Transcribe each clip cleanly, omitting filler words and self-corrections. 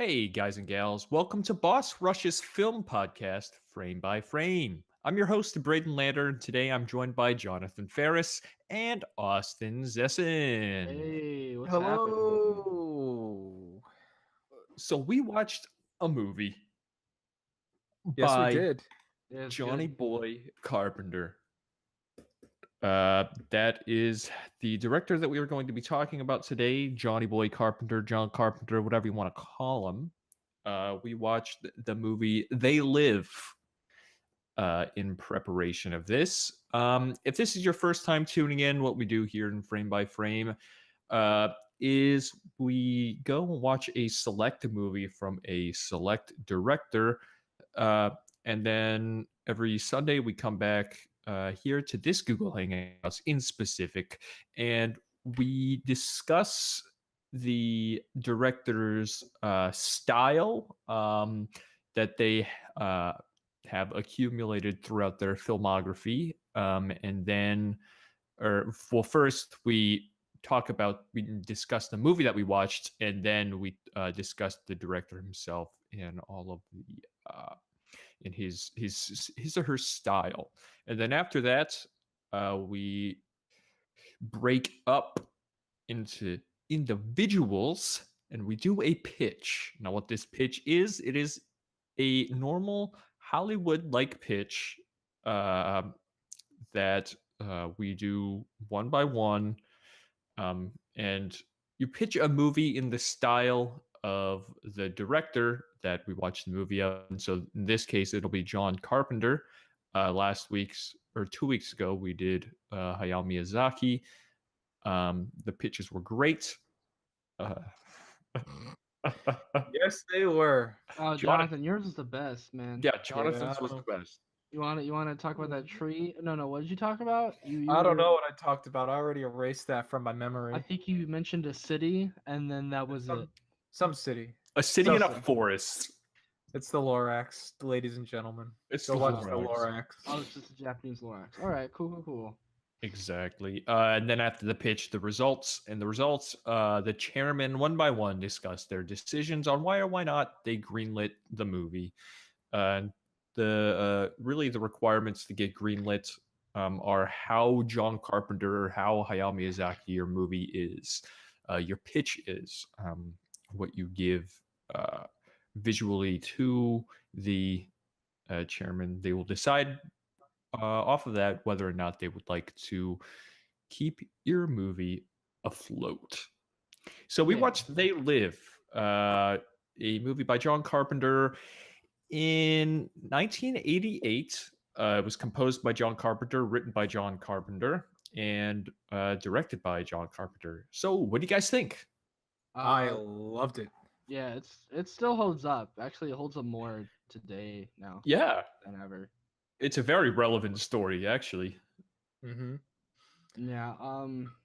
Hey, guys and gals, welcome to Boss Rush's film podcast, Frame by Frame. I'm your host, Braden Lander, and today I'm joined by Jonathan Ferris and Austin Zessin. Hey, what's happening? Hello. So, we watched a movie Yes, we by did. Yeah, it's Johnny good. Boy Carpenter. That is the director that we are going to be talking about today, Johnny Boy Carpenter, John Carpenter, whatever you want to call him. We watched the movie They Live in preparation of this. If this is your first time tuning in, what we do here in Frame by Frame is we go and watch a select movie from a select director, and then every Sunday we come back here to this Google Hangouts in specific, and we discuss the director's style that they have accumulated throughout their filmography. And then, first we discuss the movie that we watched, and then we discuss the director himself and all of the in his or her style. And then after that, we break up into individuals and we do a pitch. Now, what this pitch is, it is a normal Hollywood-like pitch that we do one by one, and you pitch a movie in the style of the director that we watched the movie of. And so in this case, it'll be John Carpenter. Last week's or 2 weeks ago, we did Hayao Miyazaki. The pitches were great. Yes, they were. Oh, Jonathan, yours is the best, man. Yeah, Jonathan's Yeah. was the best. You want to talk about that tree? No. What did you talk about? I don't know what I talked about. I already erased that from my memory. I think you mentioned a city, and then that was it. Some city. A city in a Something. forest. It's the Lorax, ladies and gentlemen. It's Go the watch the Lorax. Lorax. Oh, it's just a Japanese Lorax. All right, cool. Exactly. And then after the pitch, the results. And the results, the chairman, one by one, discussed their decisions on why or why not they greenlit the movie. Really the requirements to get greenlit are how John Carpenter or how Hayao Miyazaki your movie is. Your pitch is what you give visually to the chairman. They will decide off of that whether or not they would like to keep your movie afloat. So we watched They Live, a movie by John Carpenter in 1988. It was composed by John Carpenter, written by John Carpenter, and directed by John Carpenter. So what do you guys think? I loved it. Yeah, it still holds up. Actually, it holds up more today now Yeah, than ever. it's a very relevant story, actually. Mm-hmm. Yeah,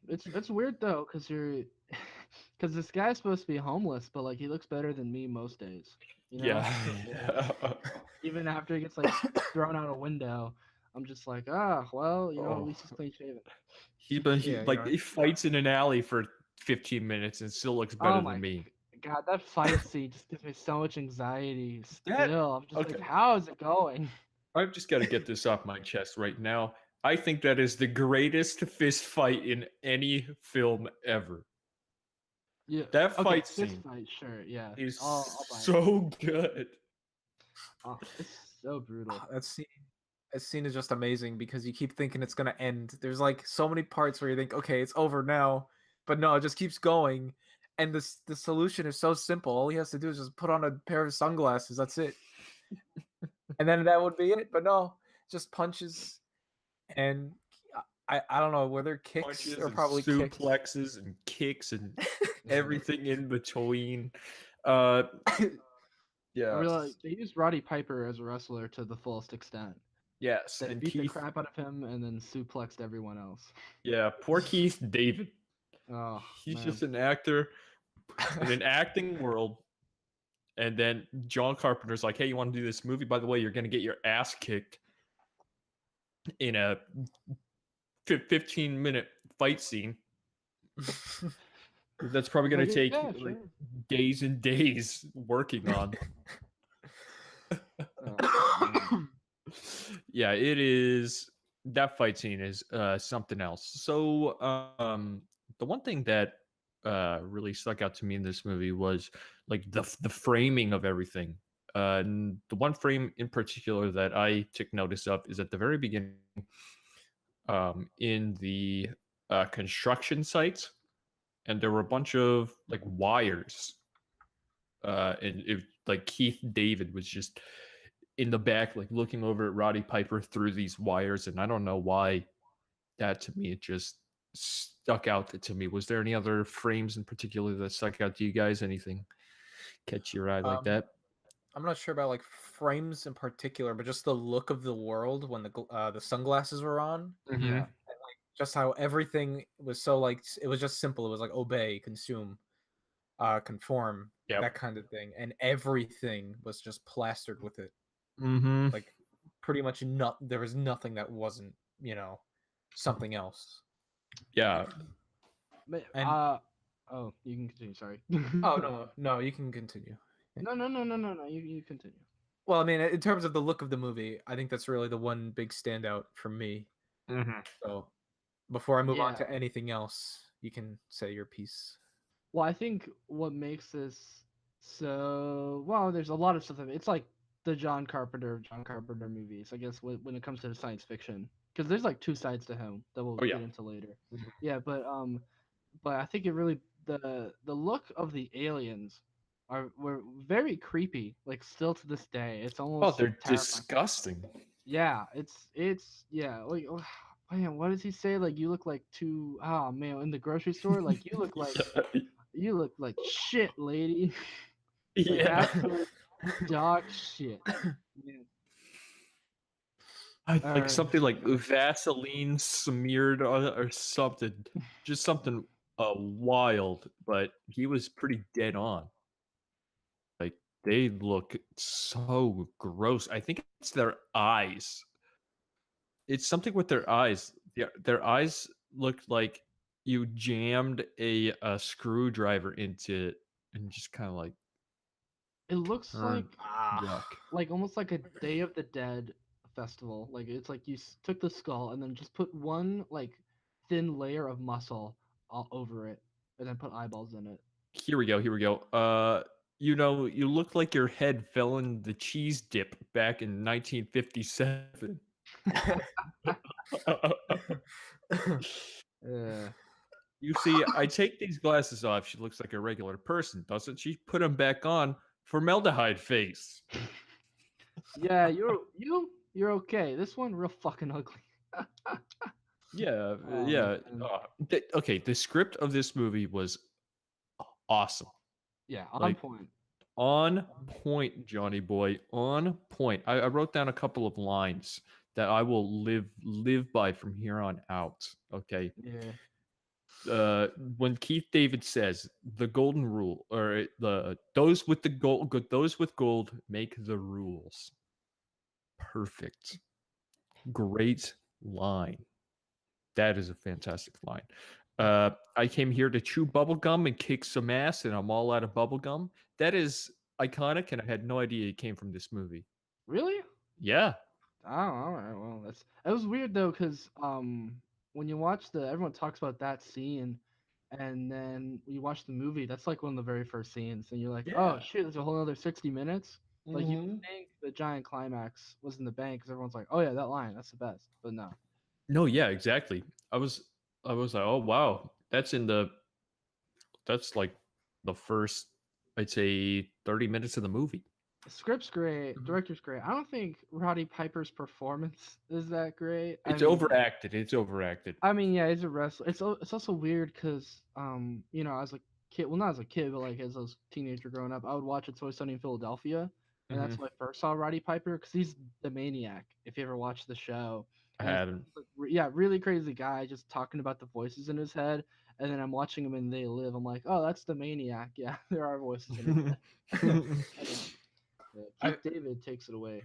it's weird though, because this guy's supposed to be homeless, but like he looks better than me most days. You know? Yeah. Even after he gets like thrown out a window, I'm just like, well, at least he's clean shaven. He fights in an alley for 15 minutes and still looks better than me. God, that fight scene just gives me so much anxiety. Still, I'm just okay. like, how is it going? I've just got to get this off my chest right now. I think that is the greatest fist fight in any film ever. Yeah, that fight fist scene fight, sure, yeah, is I'll buy it. so good. Oh, it's so brutal. That scene is just amazing because you keep thinking it's gonna end. There's like so many parts where you think, okay, it's over now, but no, it just keeps going. And the solution is so simple. All he has to do is just put on a pair of sunglasses. That's it. And then that would be it. But no, just punches. And I don't know, were there kicks Punches or and probably suplexes and kicks and everything in between. Yeah. I realize they used Roddy Piper as a wrestler to the fullest extent. Yes. They And beat the Keith, crap out of him and then suplexed everyone else. yeah, poor Keith David. Oh, He's man. just an actor in an acting world. And then John Carpenter's like, hey, you want to do this movie? By the way, you're going to get your ass kicked in a 15-minute fight scene. That's probably gonna Like, take yeah, like sure. days and days working on. Oh man. Yeah, it is. That fight scene is something else. So the one thing that really stuck out to me in this movie was like the framing of everything. And the one frame in particular that I took notice of is at the very beginning, in the construction site, and there were a bunch of like wires, and it like Keith David was just in the back, like looking over at Roddy Piper through these wires, and I don't know why that to me it just stuck out to me. Was there any other frames in particular that stuck out to you guys? Anything catch your eye like Um, that? I'm not sure about like frames in particular, but just the look of the world when the sunglasses were on, Mm-hmm. Yeah. just how everything was so like it was just simple. It was like obey, consume, conform, Yep. that kind of thing, and everything was just plastered with it. Mm-hmm. Like pretty much not there was nothing that wasn't something else. Yeah. But, And oh, you can continue. Sorry. oh no, you can continue. No. You continue. Well, I mean, in terms of the look of the movie, I think that's really the one big standout for me. Mm-hmm. So before I move on Yeah. to anything else, you can say your piece. Well, I think what makes this so well, there's a lot of stuff. It's like the John Carpenter movies, I guess, when it comes to the science fiction, because there's like two sides to him that we'll Oh yeah. get into later. Yeah, but I think it really the look of the aliens were very creepy, like still to this day. It's Oh, almost they're terrifying. disgusting. Yeah, it's yeah. Like, oh, man, what does he say? Like, you look like two. Oh man, in the grocery store, like you look like shit, lady. Like Yeah. absolute dog shit. Yeah. Like Or something like Vaseline smeared on or something. Just something wild, but he was pretty dead on. Like they look so gross. I think it's their eyes. It's something with their eyes. Their eyes looked like you jammed a screwdriver into it and just kind of like it looks turned Ah, yuck. like almost like a Day of the Dead festival. Like it's like you took the skull and then just put one like thin layer of muscle all over it, and then put eyeballs in it. Here we go. Here we go. You look like your head fell in the cheese dip back in 1957. Yeah. You see, I take these glasses off. She looks like a regular person, doesn't she? Put them back on. Formaldehyde face. Yeah, you're okay. This one real fucking ugly. Yeah, Oh yeah. man. Okay, the script of this movie was awesome. Yeah, on Like point. on point, Johnny boy. On point. I wrote down a couple of lines that I will live by from here on out. Okay. Yeah. When Keith David says the golden rule, or the those with the gold, those with gold make the rules. Perfect. Great line. That is a fantastic line. I came here to chew bubblegum and kick some ass, and I'm all out of bubblegum. That is iconic, and I had no idea it came from this movie. Really? Yeah. Oh, all right. Well, that was weird though, cause when you watch everyone talks about that scene, and then you watch the movie, that's like one of the very first scenes, and you're like, oh Yeah. shit, there's a whole other 60 minutes. Like you Hmm. would think the giant climax was in the bank, cause everyone's like, oh yeah, that line, that's the best. But no. No, yeah, exactly. I was like, oh wow, that's like the first, I'd say, 30 minutes of the movie. The script's great, Mhm. director's great. I don't think Roddy Piper's performance is that great. It's overacted. It's overacted. Yeah, he's a wrestler. It's also weird because as a kid, well, not as a kid, but like as a teenager growing up, I would watch It's Always Sunny in Philadelphia, and Hmm. that's when I first saw Roddy Piper because he's the maniac. If you ever watch the show, I and it's hadn't. like, yeah, really crazy guy just talking about the voices in his head, and then I'm watching him in They Live. I'm like, oh, that's the maniac. Yeah, there are voices in his head. Anyway, yeah, I Keith David takes it away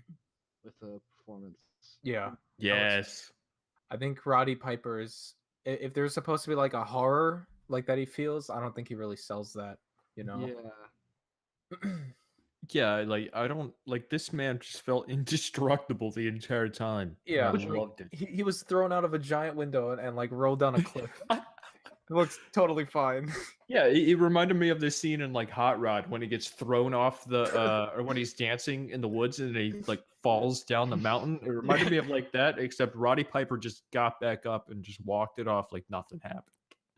with the performance. yeah, I would say. Yes. I think Roddy Piper is if there's supposed to be like a horror like that he feels. I don't think he really sells that, you know. Yeah. Yeah, like I don't like this man just felt indestructible the entire time, and I Yeah, Which like loved it. he was thrown out of a giant window and like rolled down a cliff. It looks totally fine. Yeah, it reminded me of this scene in like Hot Rod when he gets thrown off the or when he's dancing in the woods and he like falls down the mountain. It reminded me of like that, except Roddy Piper just got back up and just walked it off like nothing happened.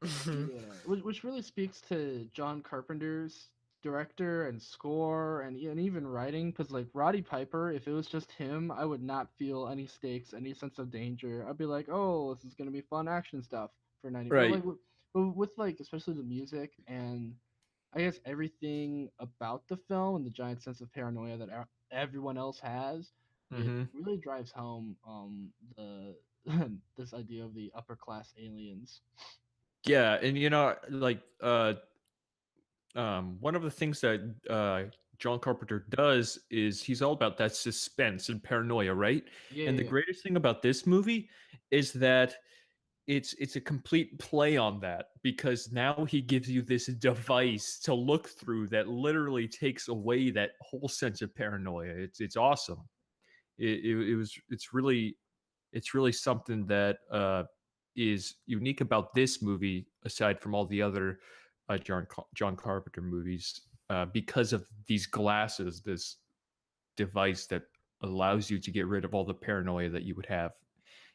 Mhm. Yeah, which really speaks to John Carpenter's director and score and even writing. Because like Roddy Piper, if it was just him, I would not feel any stakes, any sense of danger. I'd be like, oh, this is gonna be fun action stuff for 90. But Right. like with like especially the music and I guess everything about the film and the giant sense of paranoia that everyone else has, it Mm-hmm. really drives home the this idea of the upper class aliens. Yeah, and you know, like one of the things that John Carpenter does is he's all about that suspense and paranoia, right? Yeah, And the yeah, yeah. greatest thing about this movie is that it's a complete play on that because now he gives you this device to look through that literally takes away that whole sense of paranoia. It's awesome. It's really something that is unique about this movie aside from all the other John Carpenter movies because of these glasses, this device that allows you to get rid of all the paranoia that you would have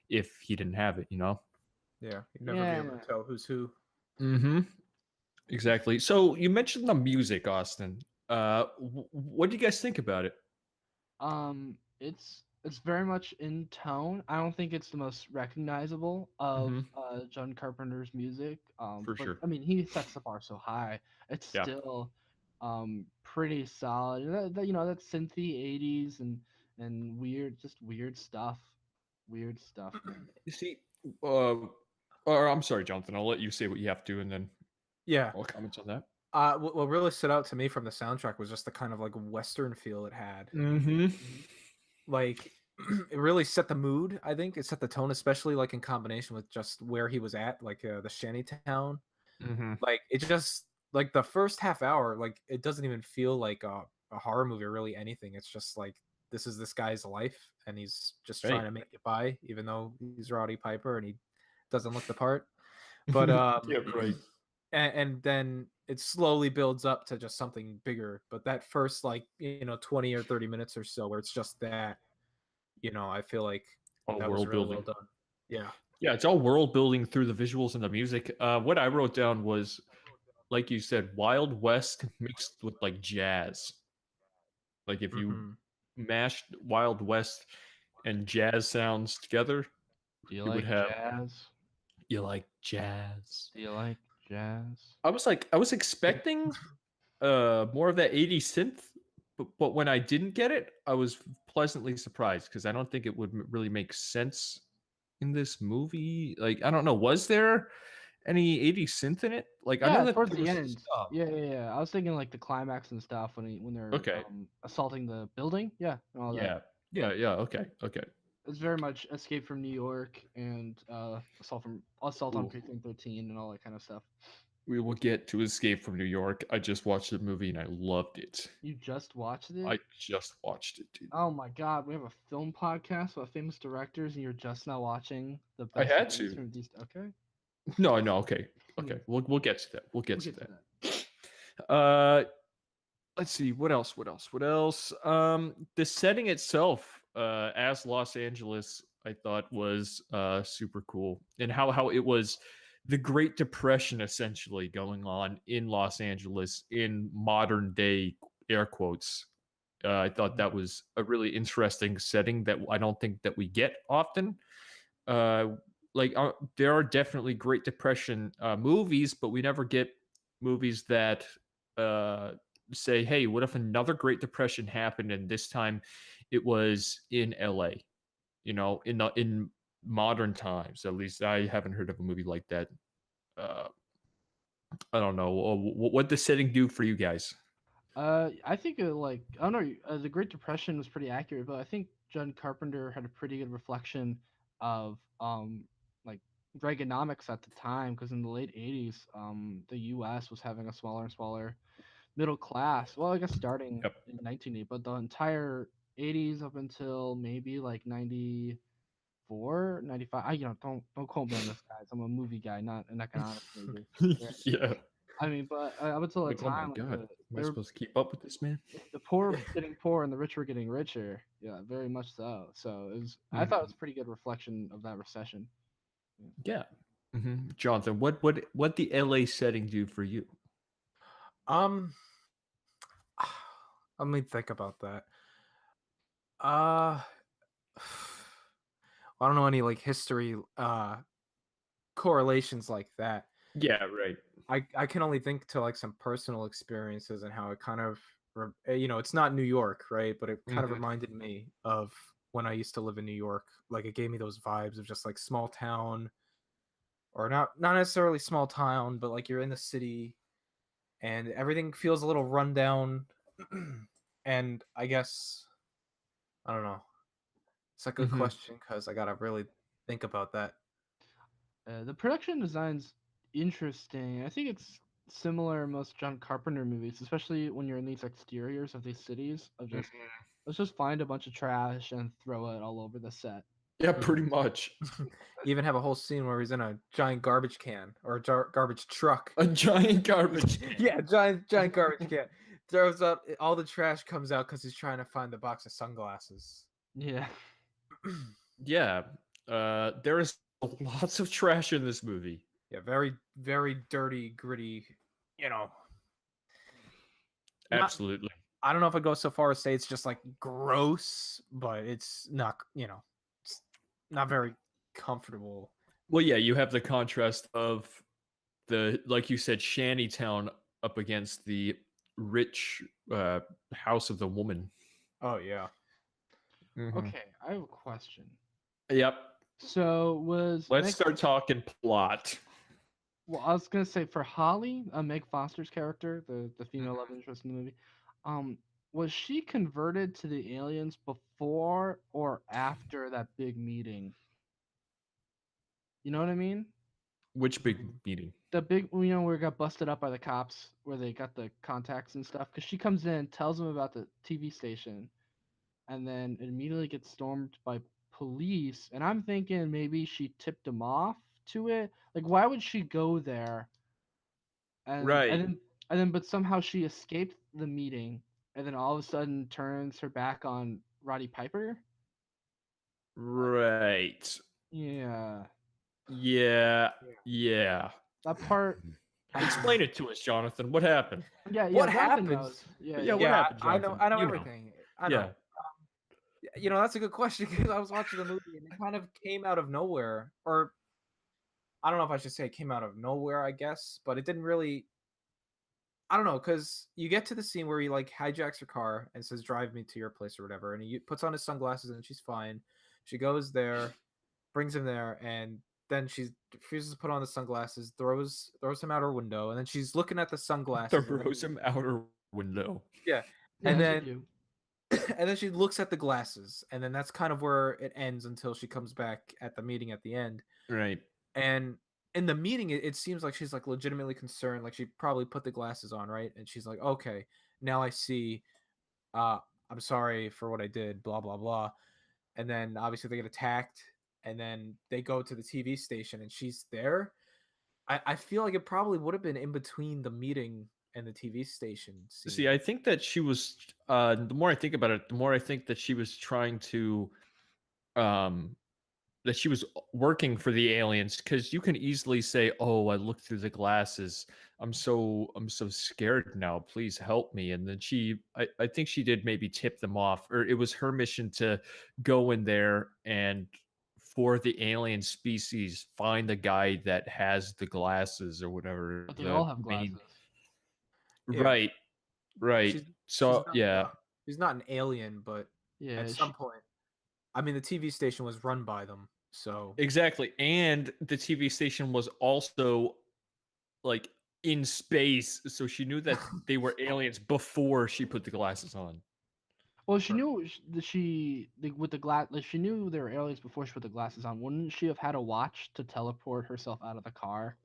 if he didn't have it. You know. Yeah, you'd never be able Yeah. to tell who's who. Mm-hmm. Exactly. So you mentioned the music, Austin. What do you guys think about it? It's very much in tone. I don't think it's the most recognizable of Mm-hmm. John Carpenter's music. For But sure. I mean, he sets the bar so high. It's Yeah. still pretty solid. And that synthy 80s and weird, just weird stuff. Weird stuff, man. You see, uh, or I'm sorry, Jonathan. I'll let you say what you have to, and then Yeah. I'll comment on that. What really stood out to me from the soundtrack was just the kind of like Western feel it had. Mm-hmm. Like it really set the mood. I think it set the tone, especially like in combination with just where he was at, like the shanty town. Mm-hmm. Like it just like the first half hour, like it doesn't even feel like a horror movie or really anything. It's just like this is this guy's life, and he's just trying Right. to make it by, even though he's Roddy Piper and he doesn't look the part. But Yeah. Right. and then it slowly builds up to just something bigger. But that first like 20 or 30 minutes or so where it's just that, I feel like All that was world really well building. done. Yeah. Yeah, it's all world building through the visuals and the music. What I wrote down was, like you said, Wild West mixed with like jazz. Like if you Hmm. mashed Wild West and jazz sounds together, Do you you would like have jazz? you like jazz. Do you like jazz? I was expecting more of that 80s synth, but when I didn't get it, I was pleasantly surprised because I don't think it would really make sense in this movie. Like I don't know, was there any 80s synth in it? Like I know Yeah, that towards there the was end. some. Yeah, yeah, yeah. I was thinking like the climax and stuff when they're Okay. assaulting the building. Yeah, and all that. Yeah. Yeah, yeah, okay. Okay. It's very much Escape from New York and Assault on Ooh. Precinct 13 and all that kind of stuff. We will get to Escape from New York. I just watched the movie and I loved it. You just watched it? I just watched it, dude. Oh my god, we have a film podcast about famous directors and you're just now watching the I best had movies to. from these. Okay. No, no, okay. Hmm. Okay. We'll get to that. We'll get We'll to get to that. that. Let's see what else. The setting itself as Los Angeles I thought was super cool, and how it was the Great Depression essentially going on in Los Angeles in modern day air quotes. I thought that was a really interesting setting that I don't think that we get often. uh there are definitely Great Depression movies, but we never get movies that uh say, hey, what if another Great Depression happened and this time it was in LA, in modern times. At least I haven't heard of a movie like that. uh I don't know. What the setting do for you guys? I think like I don't know. The Great Depression was pretty accurate, but I think John Carpenter had a pretty good reflection of like Reaganomics at the time, because in the late 80s, the U.S. was having a smaller and smaller middle class. Well, I guess starting Yep. in 1980, but the entire 80s up until maybe like 94, 95. Don't quote me on this, guys. I'm a movie guy, not an economics major. Right? Yeah. I mean, but up until the Like, oh my time, like god, am I they were supposed to keep up with this man? the poor were getting poor and the rich were getting richer. Yeah, very much so. So it was. I thought it was a pretty good reflection of that recession. Yeah. Jonathan, what the LA setting do for you? Um, let me think about that. Uh, I don't know any like history correlations like that. Yeah, right. I can only think to like some personal experiences and how it kind of it's not New York, right? But it kind of reminded me of when I used to live in New York. Like it gave me those vibes of just like small town, or not necessarily small town, but like you're in the city and everything feels a little rundown. And I guess I don't know. It's a good question because I gotta really think about that. The production design's interesting. I think it's similar in most John Carpenter movies, especially when you're in these exteriors of these cities. Of just let's just find a bunch of trash and throw it all over the set. Yeah, pretty much. You even have a whole scene where he's in a giant garbage can or a garbage truck. A giant garbage can. Yeah, giant garbage can. Throws out all the trash comes out because he's trying to find the box of sunglasses. Yeah. Yeah. There is lots of trash in this movie. Yeah, very, very dirty, gritty, you know. Absolutely. I don't know if I go so far as say it's just like gross, but it's not, it's not very comfortable. Well, yeah, you have the contrast of the, like you said, shantytown up against the rich house of the woman. Oh yeah. Okay, I have a question. Yep. So Let's start talking plot. Well, I was gonna say for Holly, Meg Foster's character, the female love interest in the movie, was she converted to the aliens before or after that big meeting? You know what I mean? Which big meeting? The big, where it got busted up by the cops, where they got the contacts and stuff. Because she comes in, tells them about the TV station, and then it immediately gets stormed by police. And I'm thinking maybe she tipped them off to it. Like, why would she go there? Right. But somehow she escaped the meeting, and then all of a sudden turns her back on Roddy Piper. Right. Yeah. Yeah. Yeah. That part. Explain it to us, Jonathan. What happened? Yeah. What Jonathan happened? knows. Yeah. What happened, Jonathan? I know everything. I know. Yeah. That's a good question because I was watching the movie and it kind of came out of nowhere, or I don't know if I should say it came out of nowhere, I guess, but it didn't really. I don't know, because you get to the scene where he like hijacks her car and says, "Drive me to your place" or whatever, and he puts on his sunglasses and she's fine. She goes there, brings him there, and then she refuses to put on the sunglasses, throws him out her window, and then she's looking at the sunglasses. Throws him out her window. Yeah, and then and then she looks at the glasses, and then that's kind of where it ends until she comes back at the meeting at the end. Right. And in the meeting, it seems like she's like legitimately concerned. Like she probably put the glasses on, right? And she's like, "Okay, now I see. I'm sorry for what I did. Blah blah blah." And then obviously they get attacked, and then they go to the TV station, and she's there. I feel like it probably would have been in between the meeting and the TV station scene. See, I think that she was. The more I think about it, the more I think that she was trying to, that she was working for the aliens, because you can easily say, "Oh, I looked through the glasses. I'm so scared now. Please help me." And then I think she did maybe tip them off, or it was her mission to go in there and, for the alien species, find the guy that has the glasses or whatever. But they all have glasses. Right. Right. She's not an alien, but at some point, I mean, the TV station was run by them, so exactly. And the TV station was also like in space, so she knew that they were aliens before she put the glasses on. Well, she knew with the glass. Like, she knew there were aliens before she put the glasses on. Wouldn't she have had a watch to teleport herself out of the car?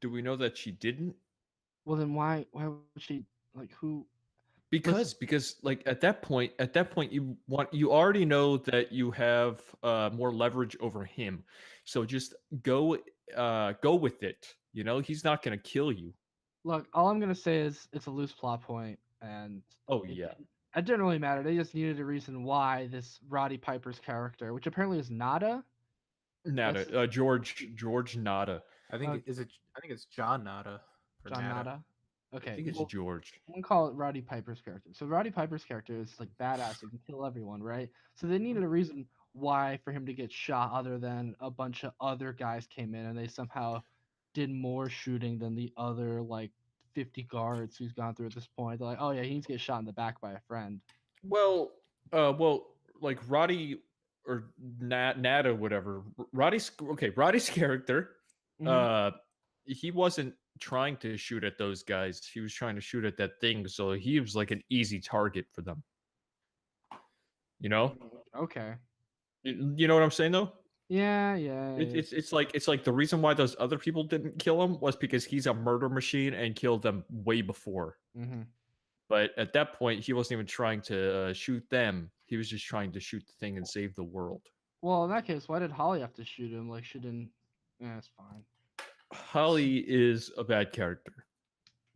Do we know that she didn't? Well, then why would she like who? Listen, Because like at that point you already know that you have more leverage over him. So just go with it. You know, he's not gonna kill you. look, all I'm gonna say is it's a loose plot point, and Oh it yeah. it didn't really matter. They just needed a reason why this Roddy Piper's character, which apparently is Nada. That's Nada. George Nada. I uh, think is it. I think it's John Nada or John Nada. Nada. I Okay, think it's well, George. I'm gonna call it Roddy Piper's character. So Roddy Piper's character is like badass; he can kill everyone, right? So they needed a reason why for him to get shot, other than a bunch of other guys came in and they somehow did more shooting than the other like 50 guards who's gone through at this point. They're like, oh yeah, he needs to get shot in the back by a friend. Well, well, like Roddy or Nada, whatever. Roddy's character. Hmm. Uh, he wasn't trying to shoot at those guys. He was trying to shoot at that thing. So he was like an easy target for them. You know. Okay. You know what I'm saying though? Yeah, yeah. It's like the reason why those other people didn't kill him was because he's a murder machine and killed them way before. Hmm. But at that point, he wasn't even trying to shoot them. He was just trying to shoot the thing and save the world. Well, in that case, why did Holly have to shoot him? Like she didn't. Yeah, it's fine. Holly is a bad character.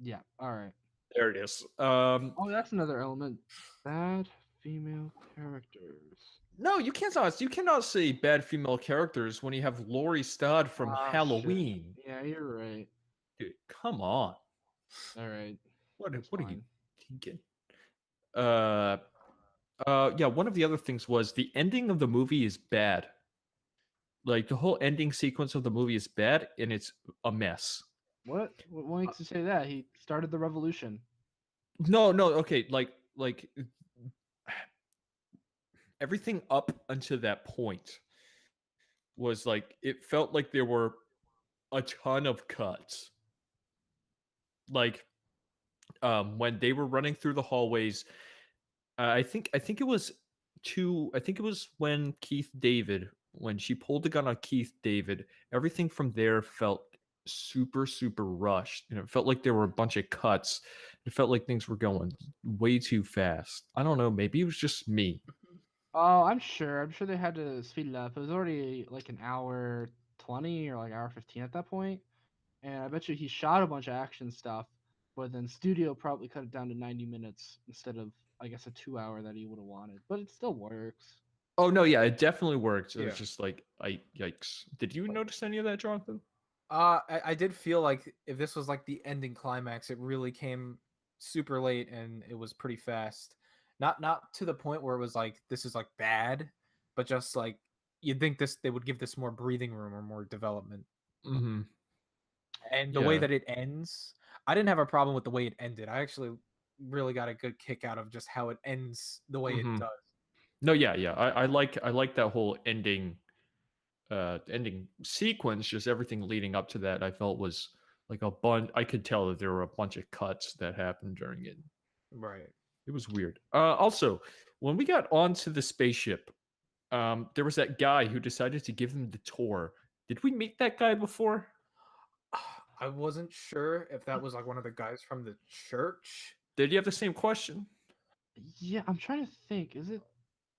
Yeah. All right. There it is. Oh, that's another element. Bad female characters. No, you cannot say bad female characters when you have Laurie Stodd from Ah, shit. Halloween. Yeah, you're right. Dude, come on. All right. That's What are you fine. thinking? Uh, yeah. One of the other things was the ending of the movie is bad. Like the whole ending sequence of the movie is bad, and it's a mess. What makes you say that? He started the revolution. No, no. Okay, like everything up until that point was like it felt like there were a ton of cuts. Like when they were running through the hallways, I think it was I think it was when Keith David when she pulled the gun on Keith David, everything from there felt super rushed and it felt like there were a bunch of cuts. It felt like things were going way too fast. I don't know, maybe it was just me. Oh, I'm sure. I'm sure they had to speed it up. It was already like an hour 20 or like hour 15 at that point. And I bet you he shot a bunch of action stuff, but then studio probably cut it down to 90 minutes instead of, I guess, a 2 hour that he would have wanted. But it still works. Oh no, yeah, it definitely worked. It Yeah. was just like I yikes. Did you notice any of that, Jonathan? I did feel like if this was like the ending climax, it really came super late and it was pretty fast. Not to the point where it was like this is like bad, but just like you'd think this they would give this more breathing room or more development. Mm-hmm. And the way that it ends, I didn't have a problem with the way it ended. I actually really got a good kick out of just how it ends the way it Mm-hmm. does. No, yeah. I like that whole ending sequence, just everything leading up to that I felt was like a bunch. I could tell that there were a bunch of cuts that happened during it. Right. It was weird. Also, when we got onto the spaceship, there was that guy who decided to give them the tour. Did we meet that guy before? I wasn't sure if that was like one of the guys from the church. Did you have the same question? Yeah, I'm trying to think. Is it?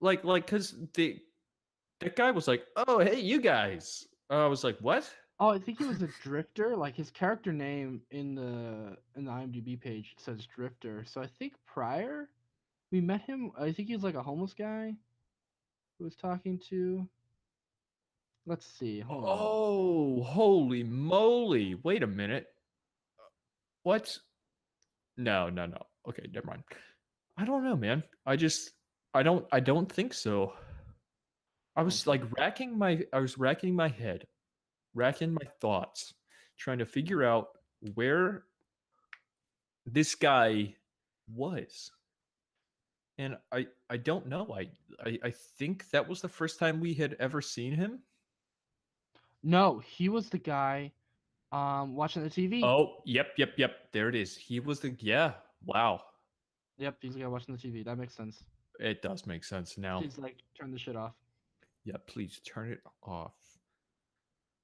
Like, because that guy was like, "Oh, hey, you guys." I was like, "What?" Oh, I think he was a drifter. Like his character name in the IMDb page says drifter. So I think prior we met him. I think he was like a homeless guy who was talking to. Let's see. Hold on. Oh, holy moly! Wait a minute. What? No, no, no. Okay, never mind. I don't know, man. I don't think so. I was like Okay. I was racking my head, racking my thoughts, trying to figure out where this guy was. And I don't know. I think that was the first time we had ever seen him. No, he was the guy watching the TV. Oh, yep. There it is. He was the yeah. Wow. Yep, he's the guy watching the TV. That makes sense. It does make sense now. She's like, turn the shit off. Yeah, please turn it off.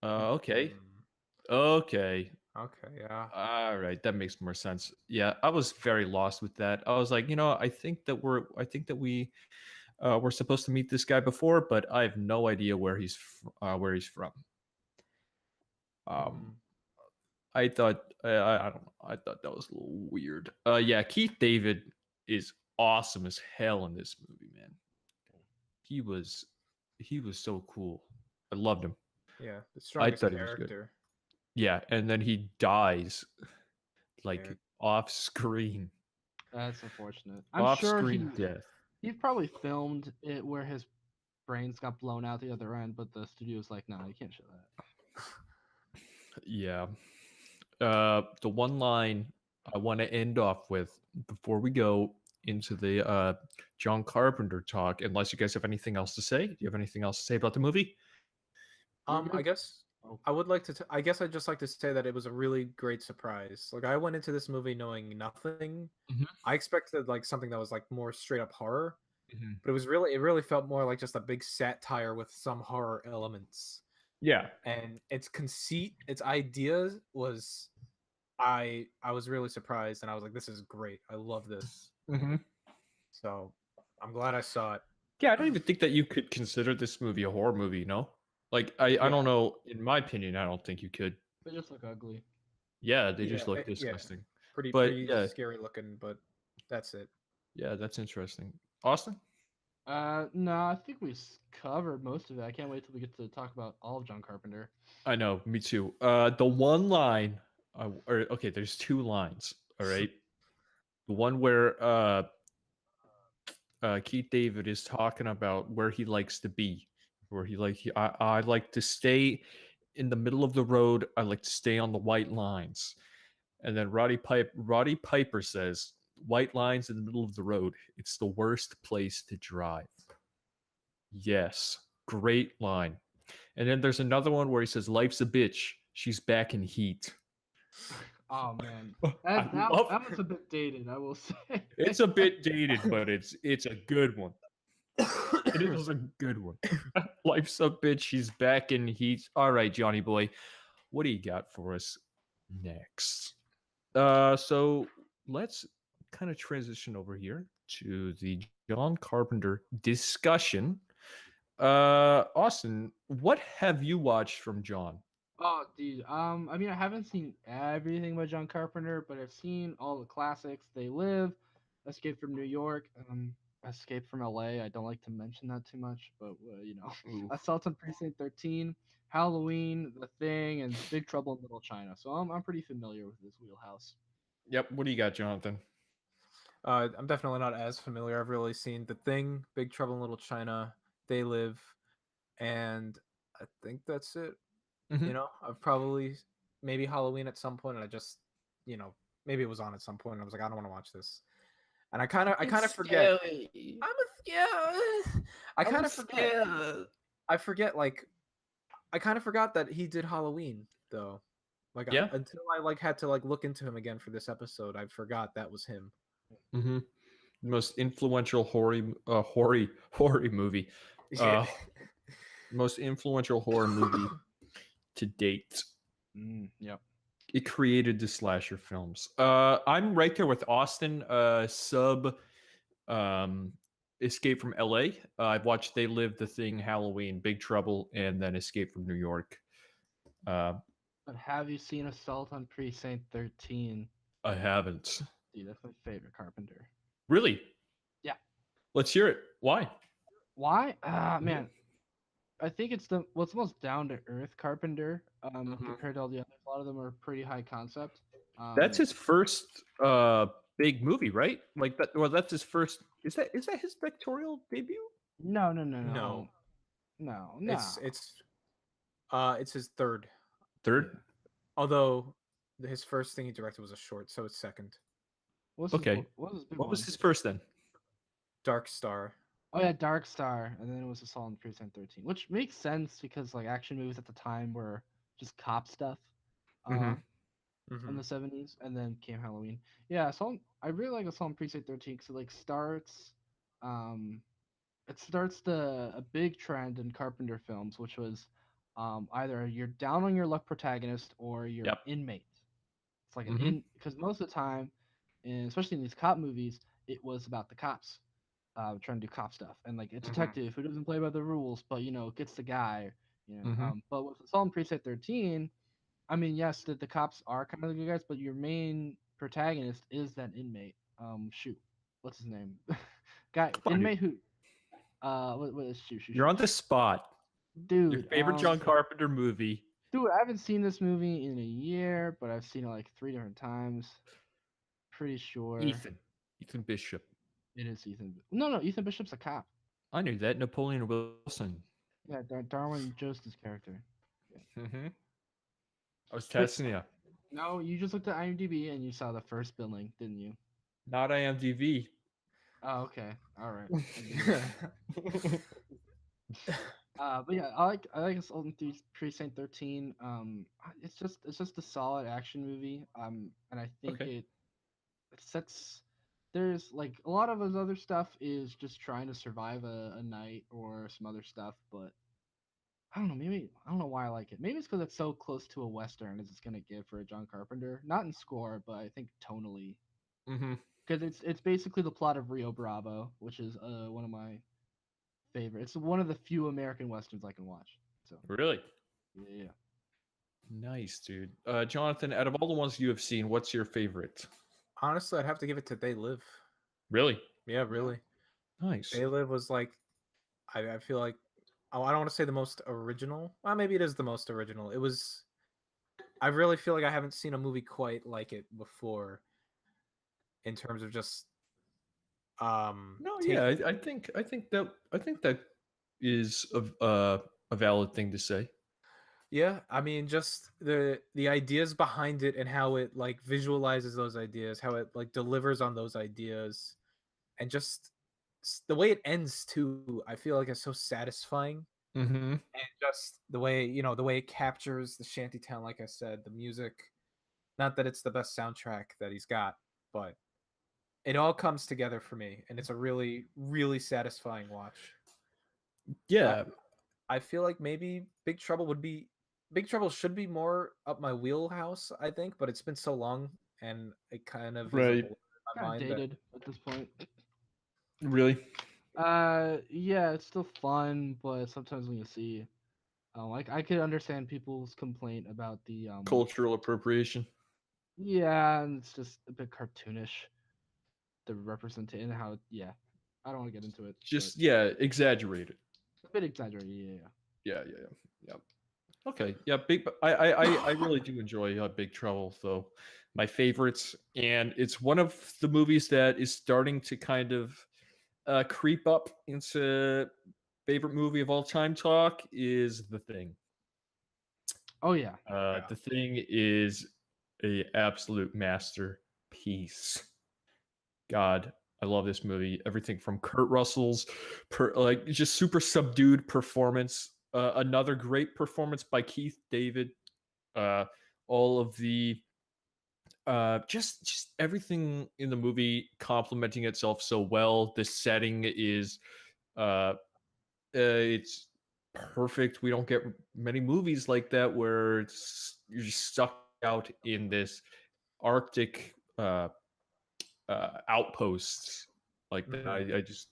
Mm, Okay. mm. Okay. Okay, yeah. All right, that makes more sense. Yeah, I was very lost with that. I was like, I think that we're supposed to meet this guy before, but I have no idea where he's from. Um, Mm, I thought I don't know. I thought that was a little weird. Yeah, Keith David is awesome as hell in this movie, man. He was he was so cool. I loved him. yeah, the I strongest thought he was good. character. Yeah, and then he dies Yeah. like off screen. That's unfortunate. I'm Off sure screen death. he probably filmed it where his brains got blown out the other end, but the studio's like, no, you can't show that. Yeah. The one line I want to end off with before we go into the John Carpenter talk, unless you guys have anything else to say. Do you have anything else to say about the movie? We're I good. guess Oh, I would like to. I guess I'd just like to say that it was a really great surprise. Like I went into this movie knowing nothing. Mhm. I expected like something that was like more straight up horror, Mhm. but it really felt more like just a big satire with some horror elements. Yeah. And its conceit, its ideas was I was really surprised and I was like, this is great. I love this. Hmm. So I'm glad I saw it. Yeah, I don't even think that you could consider this movie a horror movie, you know? Like, I Yeah, don't know. In my opinion, I don't think you could. they just look ugly. Yeah, they yeah, just look yeah. disgusting. But Pretty yeah, scary looking, but that's it. yeah, that's interesting. Austin? No, I think we covered most of it. I can't wait till we get to talk about all of John Carpenter. I know, me too. The one line, or okay, there's two lines. All right, the one where Keith David is talking about where he likes to be, where I like to stay in the middle of the road. I like to stay on the white lines. And then Roddy Piper says, "White lines in the middle of the road. It's the worst place to drive." Yes, great line. And then there's another one where he says, "Life's a bitch. She's back in heat." Oh man, I love that was a bit dated, I will say. it's a bit dated, but it's a good one. It is a good one. Life's a bitch. She's back in heat. All right, Johnny boy, what do you got for us next? So let's kind of transition over here to the John Carpenter discussion. Austin, what have you watched from John? Oh, dude. I mean, I haven't seen everything by John Carpenter, but I've seen all the classics. They Live, Escape from New York, Escape from LA. I don't like to mention that too much, but Ooh. Assault on Precinct 13, Halloween, The Thing, and Big Trouble in Little China. So I'm pretty familiar with this wheelhouse. Yep. What do you got, Jonathan? I'm definitely not as familiar. I've really seen The Thing, Big Trouble in Little China, They Live, and I think that's it. Mhm. I've probably maybe Halloween at some point, and I just, you know, maybe it was on at some point, and I was like, I don't want to watch this, and I kind of forget. I'm a yeah. I kind of forget. I forget like I kind of forgot that he did Halloween though. Like Yeah. until I like had to like look into him again for this episode, I forgot that was him. Mm-hmm. Most influential horror movie. Yeah. Most influential horror movie to date. Yep. It created the slasher films. I'm right there with Austin. Sub um, Escape from LA. I've watched They Live, The Thing, Halloween, Big Trouble, and then Escape from New York. Uh, But have you seen Assault on Precinct 13? I haven't. Dude, that's my favorite Carpenter. Really? Yeah. Let's hear it. Why? Why? Ah, man. I think it's the most down to earth Carpenter compared to all the others. A lot of them are pretty high concept. That's his first big movie, right? Like that. Well, that's his first. Is that his directorial debut? No, No, no. it's his third. Third. Yeah. Although his first thing he directed was a short, so it's second. What's Okay. what was his big What was one? his first then? Dark Star. Oh yeah, Dark Star, and then it was Assault on Precinct 13, which makes sense because like action movies at the time were just cop stuff. Mhm. In the 70s, and then came Halloween. Yeah, I really like Assault on Precinct 13 because it like starts it starts a big trend in Carpenter films, which was either you're down on your luck protagonist or you're an Yep. inmate. It's like an Mm-hmm. because most of the time, and especially in these cop movies, it was about the cops trying to do cop stuff and like a detective who doesn't play by the rules, but gets the guy. Mm-hmm. But with Assault on Precinct 13, I mean, yes, the cops are kind of the good guys, but your main protagonist is that inmate. Shoot, what's his name? Guy, Come on, dude. inmate who? What is You're on the spot. Your dude? favorite John Carpenter movie. Dude, I haven't seen this movie in a year, but I've seen it like 3 different times. Pretty sure Ethan Bishop. it is Ethan. No, Ethan Bishop's a cop. I knew that. Napoleon Wilson. Yeah, Darwin Joestar's character. Mm-hmm. I was Wait, testing you. no, you just looked at IMDb and you saw the first billing, didn't you? Not IMDb. Oh, okay, all right. I get it. But yeah, I like Assault on Precinct 13. It's just a solid action movie. And I think Okay. it sets. There's like a lot of his other stuff is just trying to survive a night or some other stuff, but I don't know. Maybe I don't know why I like it. Maybe it's because it's so close to a western as it's gonna get for a John Carpenter. Not in score, but I think tonally, Mm-hmm. because it's basically the plot of Rio Bravo, which is one of my favorites. It's one of the few American westerns I can watch. So Really? yeah. Nice, dude. Jonathan, out of all the ones you have seen, what's your favorite? Honestly, I'd have to give it to They Live. Really? Yeah, really. Nice. They Live was like, I feel like, oh, I don't want to say the most original. Well, maybe it is the most original. It was. I really feel like I haven't seen a movie quite like it before. In terms of just No, yeah, taking. I think that is a valid thing to say. Yeah, I mean, just the ideas behind it and how it like visualizes those ideas, how it like delivers on those ideas, and just the way it ends too. I feel like it's so satisfying, Mm-hmm. and just the way the way it captures the shantytown. Like I said, the music. Not that it's the best soundtrack that he's got, but it all comes together for me, and it's a really, really satisfying watch. So Yeah. I feel like maybe Big Trouble should be more up my wheelhouse, I think, but it's been so long and it kind of is a Right. blur in my Kind of mind that dated at this point. Really? Yeah, it's still fun, but sometimes when you see, like I could understand people's complaint about the Cultural appropriation. yeah, and it's just a bit cartoonish, the representation, how, yeah, I don't want to get into it, but Just yeah, exaggerated. a bit exaggerated, yeah. Yeah. Okay. Yeah. Big. I really do enjoy Big Trouble, though. My favorites, and it's one of the movies that is starting to kind of creep up into favorite movie of all time talk. Is The Thing. Oh yeah, Yeah. The Thing is a absolute masterpiece. God, I love this movie. Everything from Kurt Russell's like just super subdued performance. Another great performance by Keith David. Uh, all of the just everything in the movie complementing itself so well. The setting is it's perfect. We don't get many movies like that where you're just stuck out in this Arctic outposts like that. I just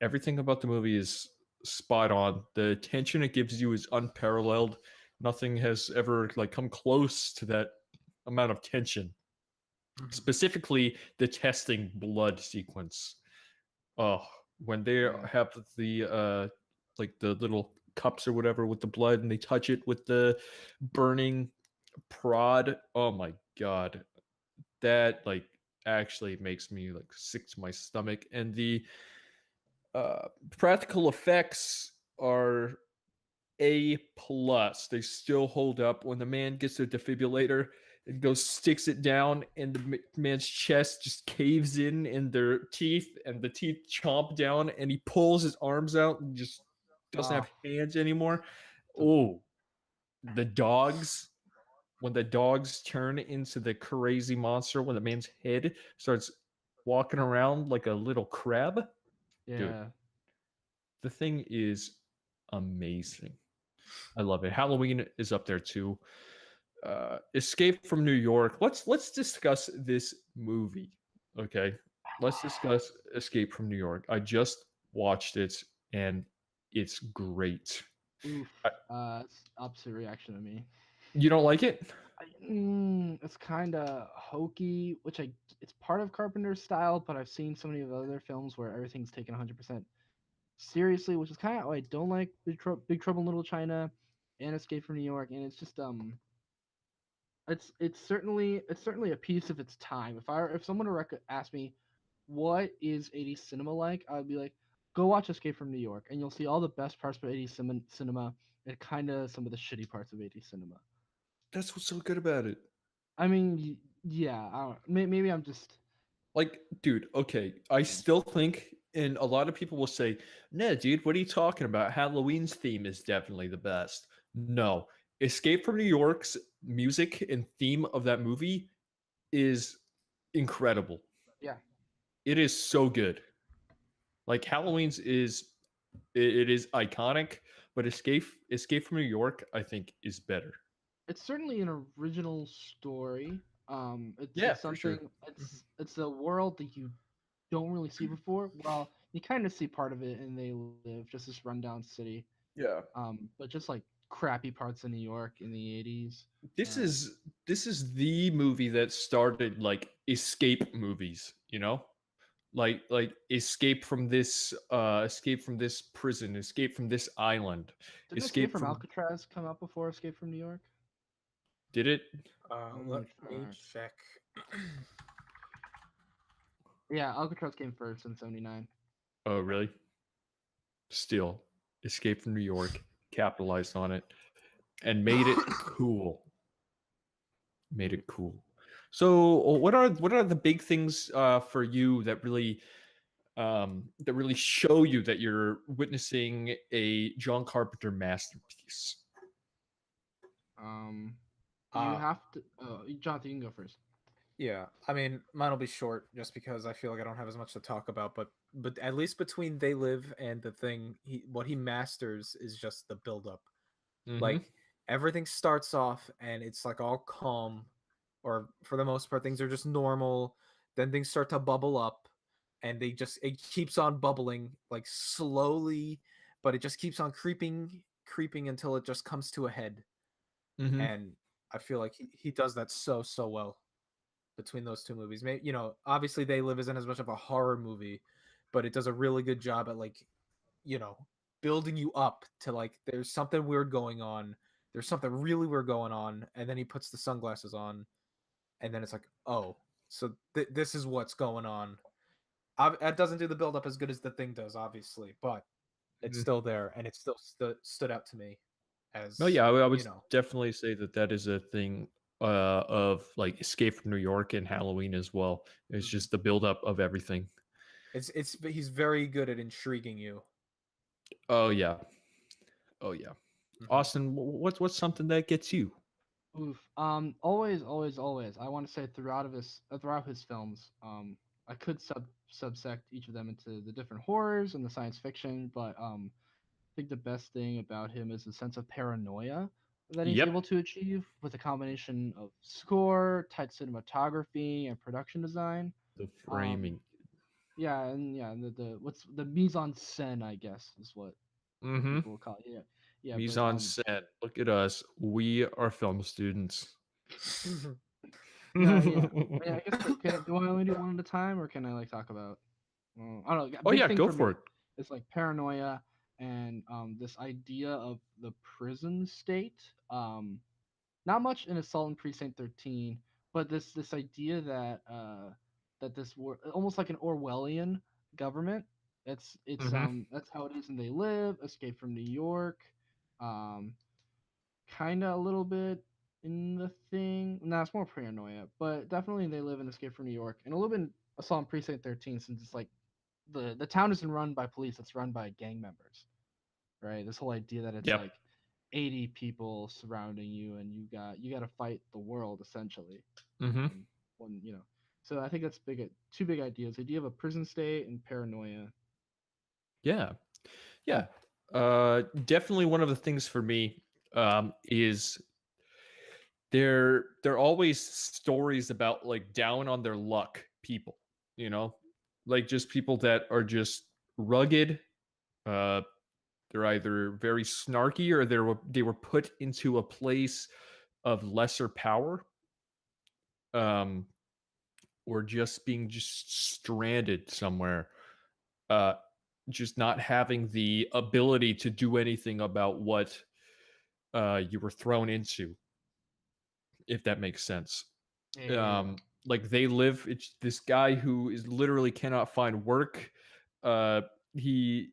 everything about the movie is spot on. The tension it gives you is unparalleled. Nothing has ever like come close to that amount of tension. Mhm. Specifically, the testing blood sequence. Oh, when they Yeah. have the like the little cups or whatever with the blood and they touch it with the burning prod. Oh my god. That like actually makes me like sick to my stomach. And the practical effects are A plus. They still hold up. When the man gets a defibrillator and goes sticks it down, and the man's chest just caves in their teeth, and the teeth chomp down, and he pulls his arms out and just doesn't have Ah, hands anymore. the, Oh, the dogs. When the dogs turn into the crazy monster, when the man's head starts walking around like a little crab. dude, Yeah. the thing is amazing. I love it. Halloween is up there too. Escape from New York. Let's discuss this movie. Okay, let's discuss Escape from New York. I just watched it and it's great. Oof. I, It's opposite reaction to me. you don't like it? It's kind of hokey, which it's part of Carpenter's style, but I've seen so many of the other films where everything's taken 100% seriously, which is kind of I don't like Big Trouble in Little China and Escape from New York, and it's just it's certainly a piece of its time. If someone were to ask me what is 80s cinema like, I'd be like, go watch Escape from New York, and you'll see all the best parts of 80s cinema and kind of some of the shitty parts of 80s cinema. That's what's so good about it. I mean, yeah, I don't, maybe I'm just Like, dude, okay, I yeah. still think, and a lot of people will say, "No, dude, what are you talking about? Halloween's theme is definitely the best." No, Escape from New York's music and theme of that movie is incredible. Yeah. It is so good. Like Halloween's is it is iconic, but Escape from New York I think is better. It's certainly an original story. It's Yeah, it's for sure. something. Mhm. It's a world that you don't really see before. Well, you kind of see part of it in They Live, just this rundown city. Yeah. But just like crappy parts of New York in the 80s. This Uh, is this is the movie that started like escape movies, you know? Like escape from this prison, escape from this island, didn't Escape escape from from Alcatraz come out before Escape from New York? did it? Let Let me me check. check. Yeah, Alcatraz came first in '79. Oh, really? Still, Escape from New York capitalized on it and made it cool. Made it cool. So, what are the big things for you that really show you that you're witnessing a John Carpenter masterpiece? Um, you Uh, have to. Jonathan, you can go first. yeah. I mean, mine will be short just because I feel like I don't have as much to talk about. But at least between They Live and The Thing, what he masters is just the build up. Mm-hmm. Like everything starts off and it's like all calm, or for the most part, things are just normal. Then things start to bubble up, and it keeps on bubbling like slowly, but it just keeps on creeping until it just comes to a head. Mm-hmm. And I feel like he does that so well between those two movies. Maybe obviously They Live isn't as much of a horror movie, but it does a really good job at like you know building you up to like there's something weird going on, there's something really weird going on, and then he puts the sunglasses on, and then it's like, oh, so this is what's going on. It doesn't do the build up as good as The Thing does, obviously, but it's Mm-hmm. still there, and it still stood out to me No, as yeah, I would you know. definitely say that that is a thing of like Escape from New York and Halloween as well. It's Mhm. just the buildup of everything. It's he's very good at intriguing you. Oh yeah, oh yeah. Hmm. Austin, what's something that gets you? Oof. Always. I want to say throughout his films, I could subsect each of them into the different horrors and the science fiction, but I think the best thing about him is the sense of paranoia that he's able Yep, to achieve with a combination of score, tight cinematography, and production design. the Um, framing. the what's the mise en scène, I guess, is what Mm-hmm. people will call it. Yeah, yeah, Mise but en scène. Look at us. We are film students. yeah, yeah. I mean, I guess do I only do one at a time, or can I like talk about? I don't know. A Oh big yeah, thing go for for me it. is like paranoia and this idea of the prison state. Not much in Assault on Precinct 13, but this idea that almost like an Orwellian government. Mm-hmm. That's how it is, and They Live, Escape from New York, um, kind of a little bit in The Thing. No, it's more paranoia, but definitely They Live and Escape from New York, and a little bit in Assault on Precinct 13, since it's like the town isn't run by police; it's run by gang members, right? This whole idea that it's Yep. like 80 people surrounding you, and you got to fight the world essentially. Mm-hmm. One, so I think that's two big ideas: idea of a prison state and paranoia. Yeah, yeah. Definitely one of the things for me is they're always stories about like down on their luck people, you know, like just people that are just rugged. Uh, they're either very snarky or they were put into a place of lesser power, um, or just being just stranded somewhere, uh, just not having the ability to do anything about what you were thrown into, if that makes sense. Yeah. Like they live, it's this guy who is literally cannot find work. Uh, he,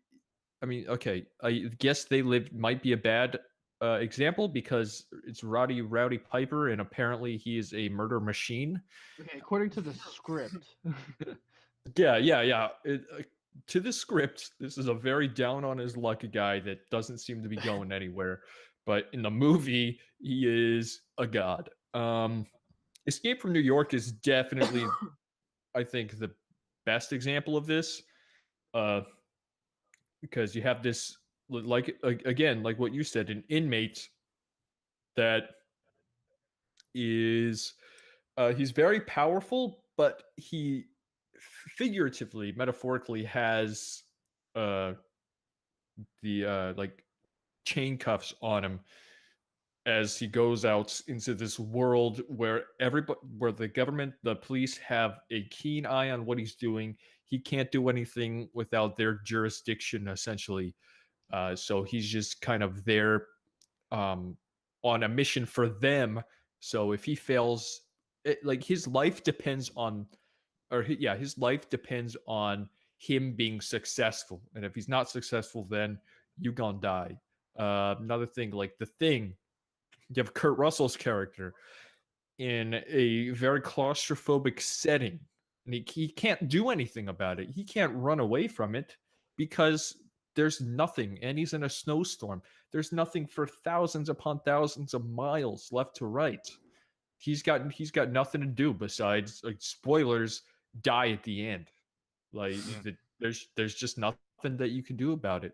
I mean, okay, I guess they live might be a bad example because it's Rowdy Piper, and apparently he is a murder machine. Okay, according to the script. Yeah, yeah, yeah. To the script, this is a very down on his luck guy that doesn't seem to be going anywhere. But in the movie, he is a god. Escape from New York is definitely, I think, the best example of this. Uh, because you have this, again, like what you said, an inmate that is, he's very powerful, but he figuratively, metaphorically has uh the like chain cuffs on him as he goes out into this world where everybody, where the government, the police have a keen eye on what he's doing. He can't do anything without their jurisdiction, essentially. So he's just kind of there, um, on a mission for them. So if he fails, like his life depends on, yeah, his life depends on him being successful. And if he's not successful, then you gonna die. Another thing, like The Thing, you have Kurt Russell's character in a very claustrophobic setting, and he can't do anything about it. He can't run away from it because there's nothing, and he's in a snowstorm. There's nothing for thousands upon thousands of miles left to right. He's got nothing to do besides, like, spoilers, die at the end. Like there's just nothing that you can do about it.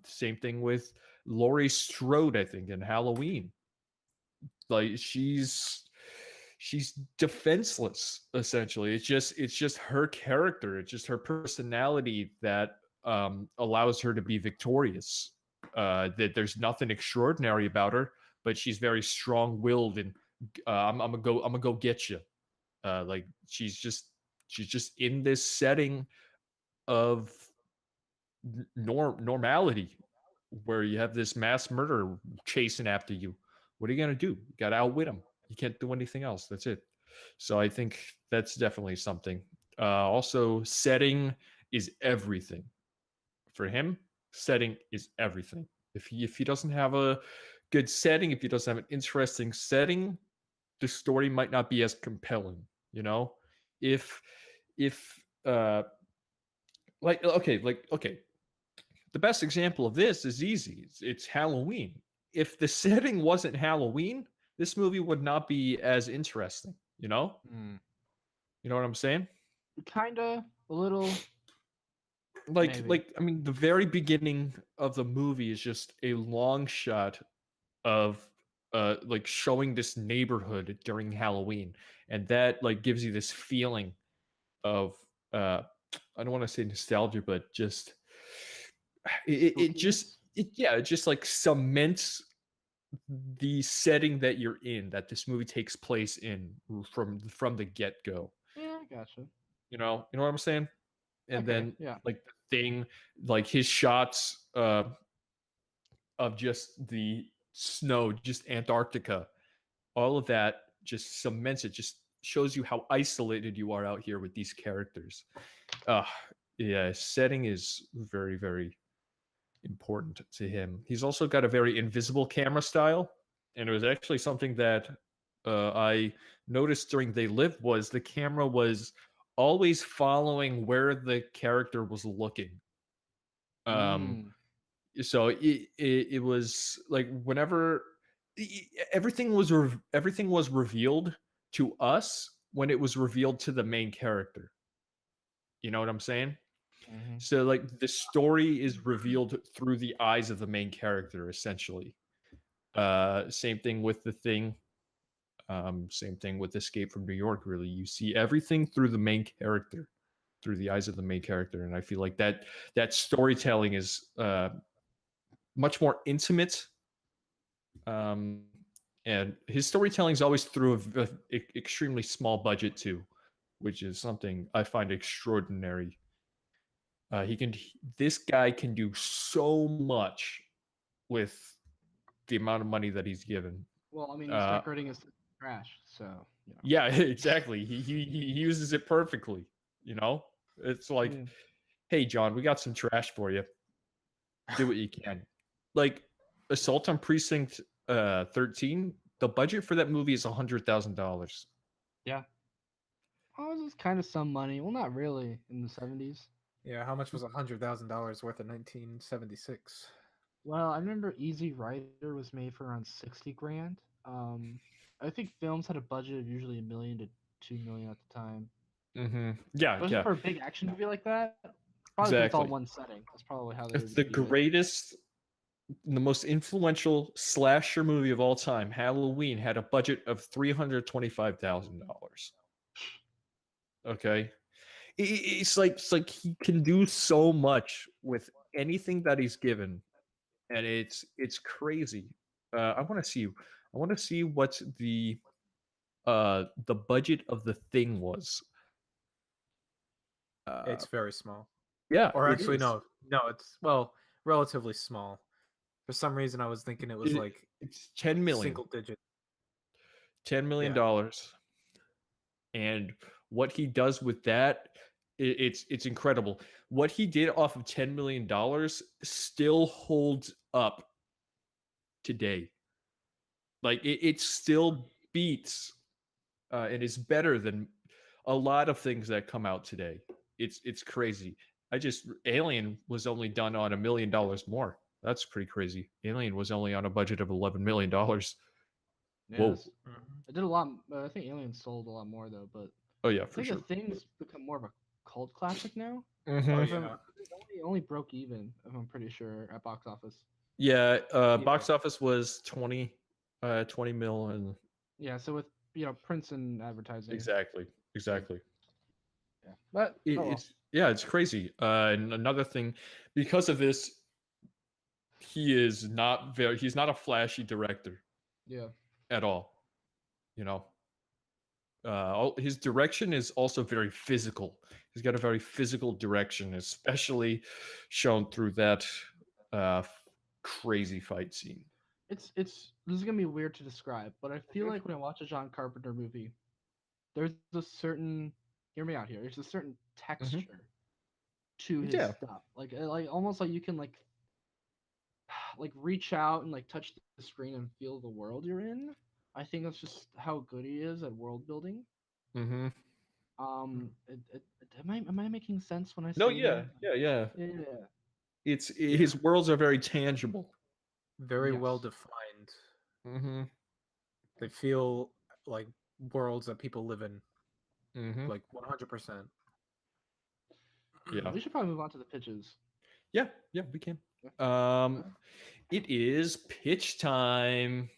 Same thing with Laurie Strode, I think, in Halloween. Like she's defenseless, essentially. It's just her character, it's just her personality that allows her to be victorious. That there's nothing extraordinary about her, but she's very strong-willed, and I'm gonna go get you. Like she's just in this setting of normality, where you have this mass murderer chasing after you. What are you gonna do? You gotta outwit him. You can't do anything else. That's it. So I think that's definitely something. Also, setting is everything for him. Setting is everything. If he doesn't have a good setting, if he doesn't have an interesting setting, the story might not be as compelling. You know, if if okay, the best example of this is easy. It's Halloween. If the setting wasn't Halloween, this movie would not be as interesting. You know? Mm. You know what I'm saying? Kinda, a little, Like, maybe. like I mean, the very beginning of the movie is just a long shot of like showing this neighborhood during Halloween, and that like gives you this feeling of I don't want to say nostalgia, but just it just Spookiness? it just like cements the setting that you're in, that this movie takes place in, from the get-go. Yeah, I gotcha. You know what I'm saying? And Okay, then, yeah. like, the thing, like his shots of just the snow, just Antarctica, all of that just cements it, just shows you how isolated you are out here with these characters. uh yeah, setting is very, very important to him. He's also got a very invisible camera style, and it was actually something that I noticed during They Live, was the camera was always following where the character was looking. Um, Mm. so it was like whenever everything was revealed to us when it was revealed to the main character. You know what I'm saying? So like the story is revealed through the eyes of the main character, essentially. Same thing with The Thing. Same thing with Escape from New York. Really, you see everything through the main character, through the eyes of the main character, and I feel like that storytelling is much more intimate. And his storytelling is always through an extremely small budget too, which is something I find extraordinary. This guy can do so much with the amount of money that he's given. Well, I mean, he's decorating his trash, so you know. Yeah, exactly. He uses it perfectly. You know, it's like, hey, John, we got some trash for you. Do what you can. Like Assault on Precinct 13. The budget for that movie is $100,000. Yeah. Oh, this is kind of some money. Well, not really in the 70s. Yeah, how much was $100,000 worth in 1976? Well, I remember Easy Rider was made for around 60 grand. I think films had a budget of usually $1 million to $2 million at the time. Yeah, Especially yeah. for a big action movie like that. Probably it's all Exactly. one setting. That's probably how they. It's the greatest, the most influential slasher movie of all time. Halloween had a budget of $325,000. Okay, it's like he can do so much with anything that he's given, and it's crazy. I want to see what the budget of The Thing was. It's very small. Yeah, or actually no, it's relatively small. For some reason, I was thinking it was like it's 10 million, single digit. $10 million, and what he does with that, it's incredible. What he did off of $10 million still holds up today. Like it still beats and is better than a lot of things that come out today. It's crazy. Alien was only done on $1 million more. That's pretty crazy. Alien was only on a budget of $11 million. Whoa. It did a lot. I think Alien sold a lot more though, but oh yeah, I think The Thing's become more of a cult classic now. It only broke even, if I'm pretty sure, at box office. Yeah, box office was 20 mil, and yeah, so with prints and advertising. Exactly. Yeah, but it's crazy. And another thing, because of this, he's not a flashy director. Yeah. At all. His direction is also very physical. He's got a very physical direction, especially shown through that crazy fight scene. This is gonna be weird to describe, but I feel like when I watch a John Carpenter movie, there's a certain, hear me out here, there's a certain texture to his stuff. Like almost like you can like reach out and like touch the screen and feel the world you're in. I think that's just how good he is at world building. Am I making sense when I say that? Yeah. His worlds are very tangible, very well defined. They feel like worlds that people live in, like 100%. Yeah, we should probably move on to the pitches. Yeah, we can. It is pitch time.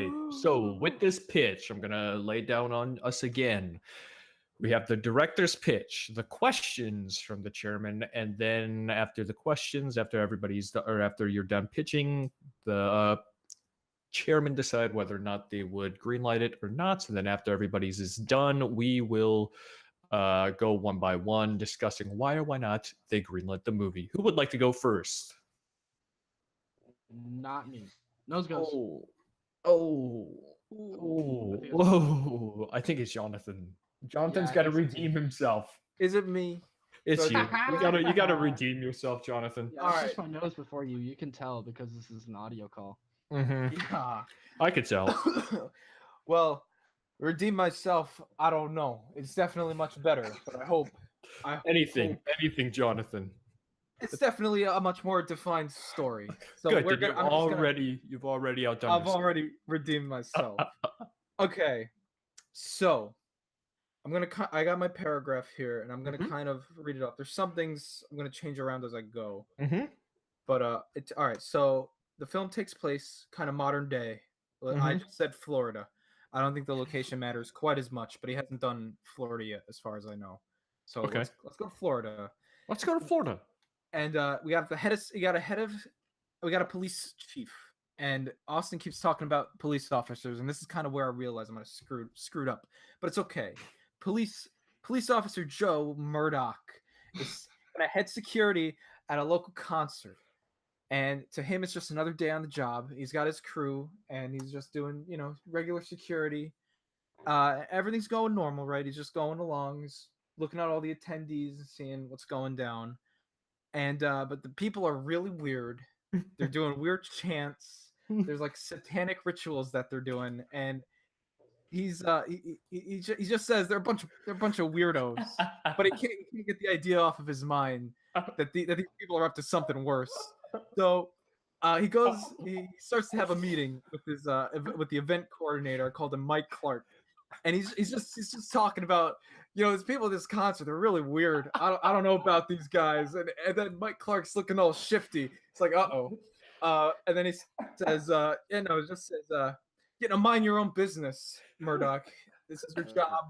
right. So with this pitch, I'm gonna lay down on us again. We have the director's pitch, the questions from the chairman, and then after the questions, after after you're done pitching, the chairman decide whether or not they would greenlight it or not. And then after everybody's is done, we will go one by one discussing why or why not they greenlit the movie. Who would like to go first? Not me. Nose goes. Oh, Ooh, whoa! I think it's Jonathan. Jonathan's Yeah, got to it's redeem himself. Is it me? It's So- you. You gotta redeem yourself, Jonathan. Yeah, I pushed my nose before you. You can tell because this is an audio call. Mm-hmm. Yeah. I could tell. Well, redeem myself. I don't know. It's definitely much better, but I hope. Anything, Jonathan. It's definitely a much more defined story. So Good. we're Then gonna, you've already outdone I've yourself. already redeemed myself. Okay, so I got my paragraph here, and I'm gonna Mhm. kind of read it up. There's some things I'm gonna change around as I go, Mm-hmm. but it's all right. So the film takes place kind of modern day. Well, I Mhm. just said Florida. I don't think the location matters quite as much, but he hasn't done Florida yet, as far as I know. So Okay. let's go to Florida. Let's go to Florida. And we got a police chief, and Austin keeps talking about police officers, and this is kind of where I realize I'm gonna screwed up, but it's okay. Police officer Joe Murdoch is gonna head security at a local concert, and to him it's just another day on the job. He's got his crew, and he's just doing regular security. Everything's going normal, right? He's just going along. He's looking at all the attendees and seeing what's going down. And but the people are really weird. They're doing weird chants. There's like satanic rituals that they're doing, and he just says they're a bunch of weirdos. But he can't get the idea off of his mind that these people are up to something worse. So he starts to have a meeting with with the event coordinator. I called him Mike Clark, and he's just talking about these people at this concert. They're really weird. I don't know about these guys. And then Mike Clark's looking all shifty. It's like and then he says it just says mind your own business, Murdoch. This is your job.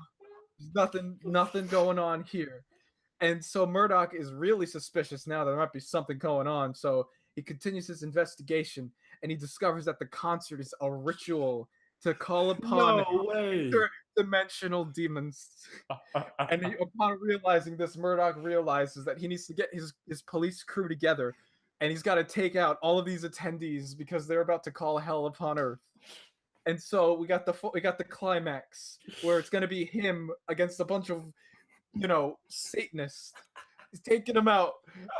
There's nothing going on here. And so Murdoch is really suspicious now that there might be something going on. So he continues his investigation, and he discovers that the concert is a ritual to call upon dimensional demons. And upon realizing this, Murdoch realizes that he needs to get his police crew together, and he's got to take out all of these attendees because they're about to call hell upon earth. And so we got the climax where it's going to be him against a bunch of Satanists. He's taking them out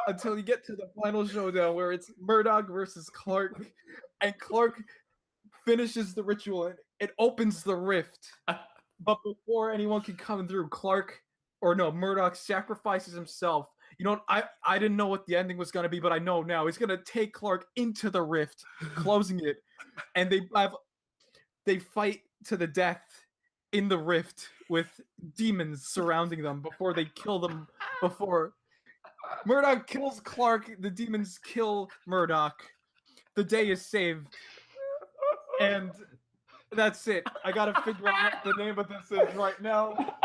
until you get to the final showdown where it's Murdoch versus Clark, and Clark finishes the ritual and it opens the rift. But before anyone can come through, Murdoch sacrifices himself. I didn't know what the ending was going to be, but I know now. He's going to take Clark into the rift, closing it, and they fight to the death in the rift with demons surrounding them before they kill them. Before Murdoch kills Clark, the demons kill Murdoch. The day is saved. And that's it. I gotta figure out what the name of this is right now.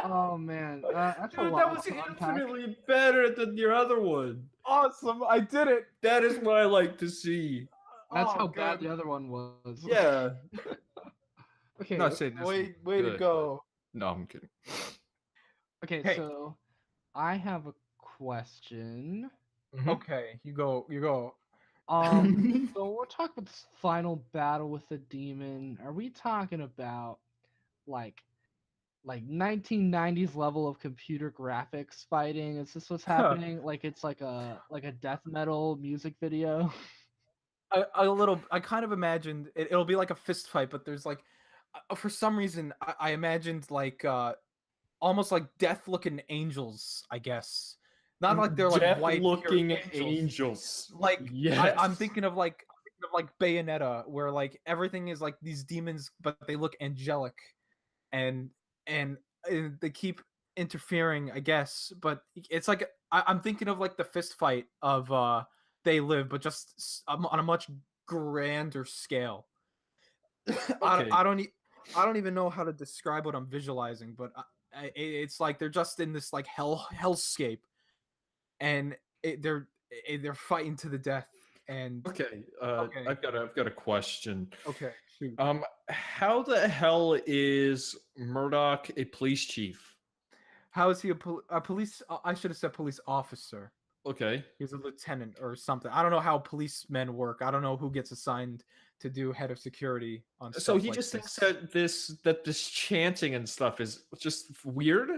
Oh man, that's a Dude, lot that was to unpack. infinitely better than your other one. Awesome, I did it. That is what I like to see. That's Oh, how bad good. the other one was. Yeah. Okay. Not saying this Way was to good, go. but- No, I'm kidding. Okay, Hey. so I have a question. Okay, you go. So we're talking about this final battle with the demon. Are we talking about like 1990s level of computer graphics fighting? Is this what's happening? Like it's like a death metal music video? I kind of imagined it'll be like a fist fight, but there's like for some reason I imagined like almost like death looking angels, I guess. Not like they're like white looking pure angels. Like Yes. I'm thinking of like Bayonetta, where like everything is like these demons, but they look angelic, and they keep interfering, I guess. But it's like I'm thinking of like the fist fight of They Live, but just on a much grander scale. Okay. I don't even know how to describe what I'm visualizing, but it's like they're just in this like hellscape, and they're fighting to the death. And Okay. okay, I've got a question. okay, shoot. How the hell is Murdoch a police chief? How is he a police? I should have said police officer. Okay. He's a lieutenant or something. I don't know how policemen work. I don't know who gets assigned to do head of security on So stuff he like just thinks this. that this chanting and stuff is just weird?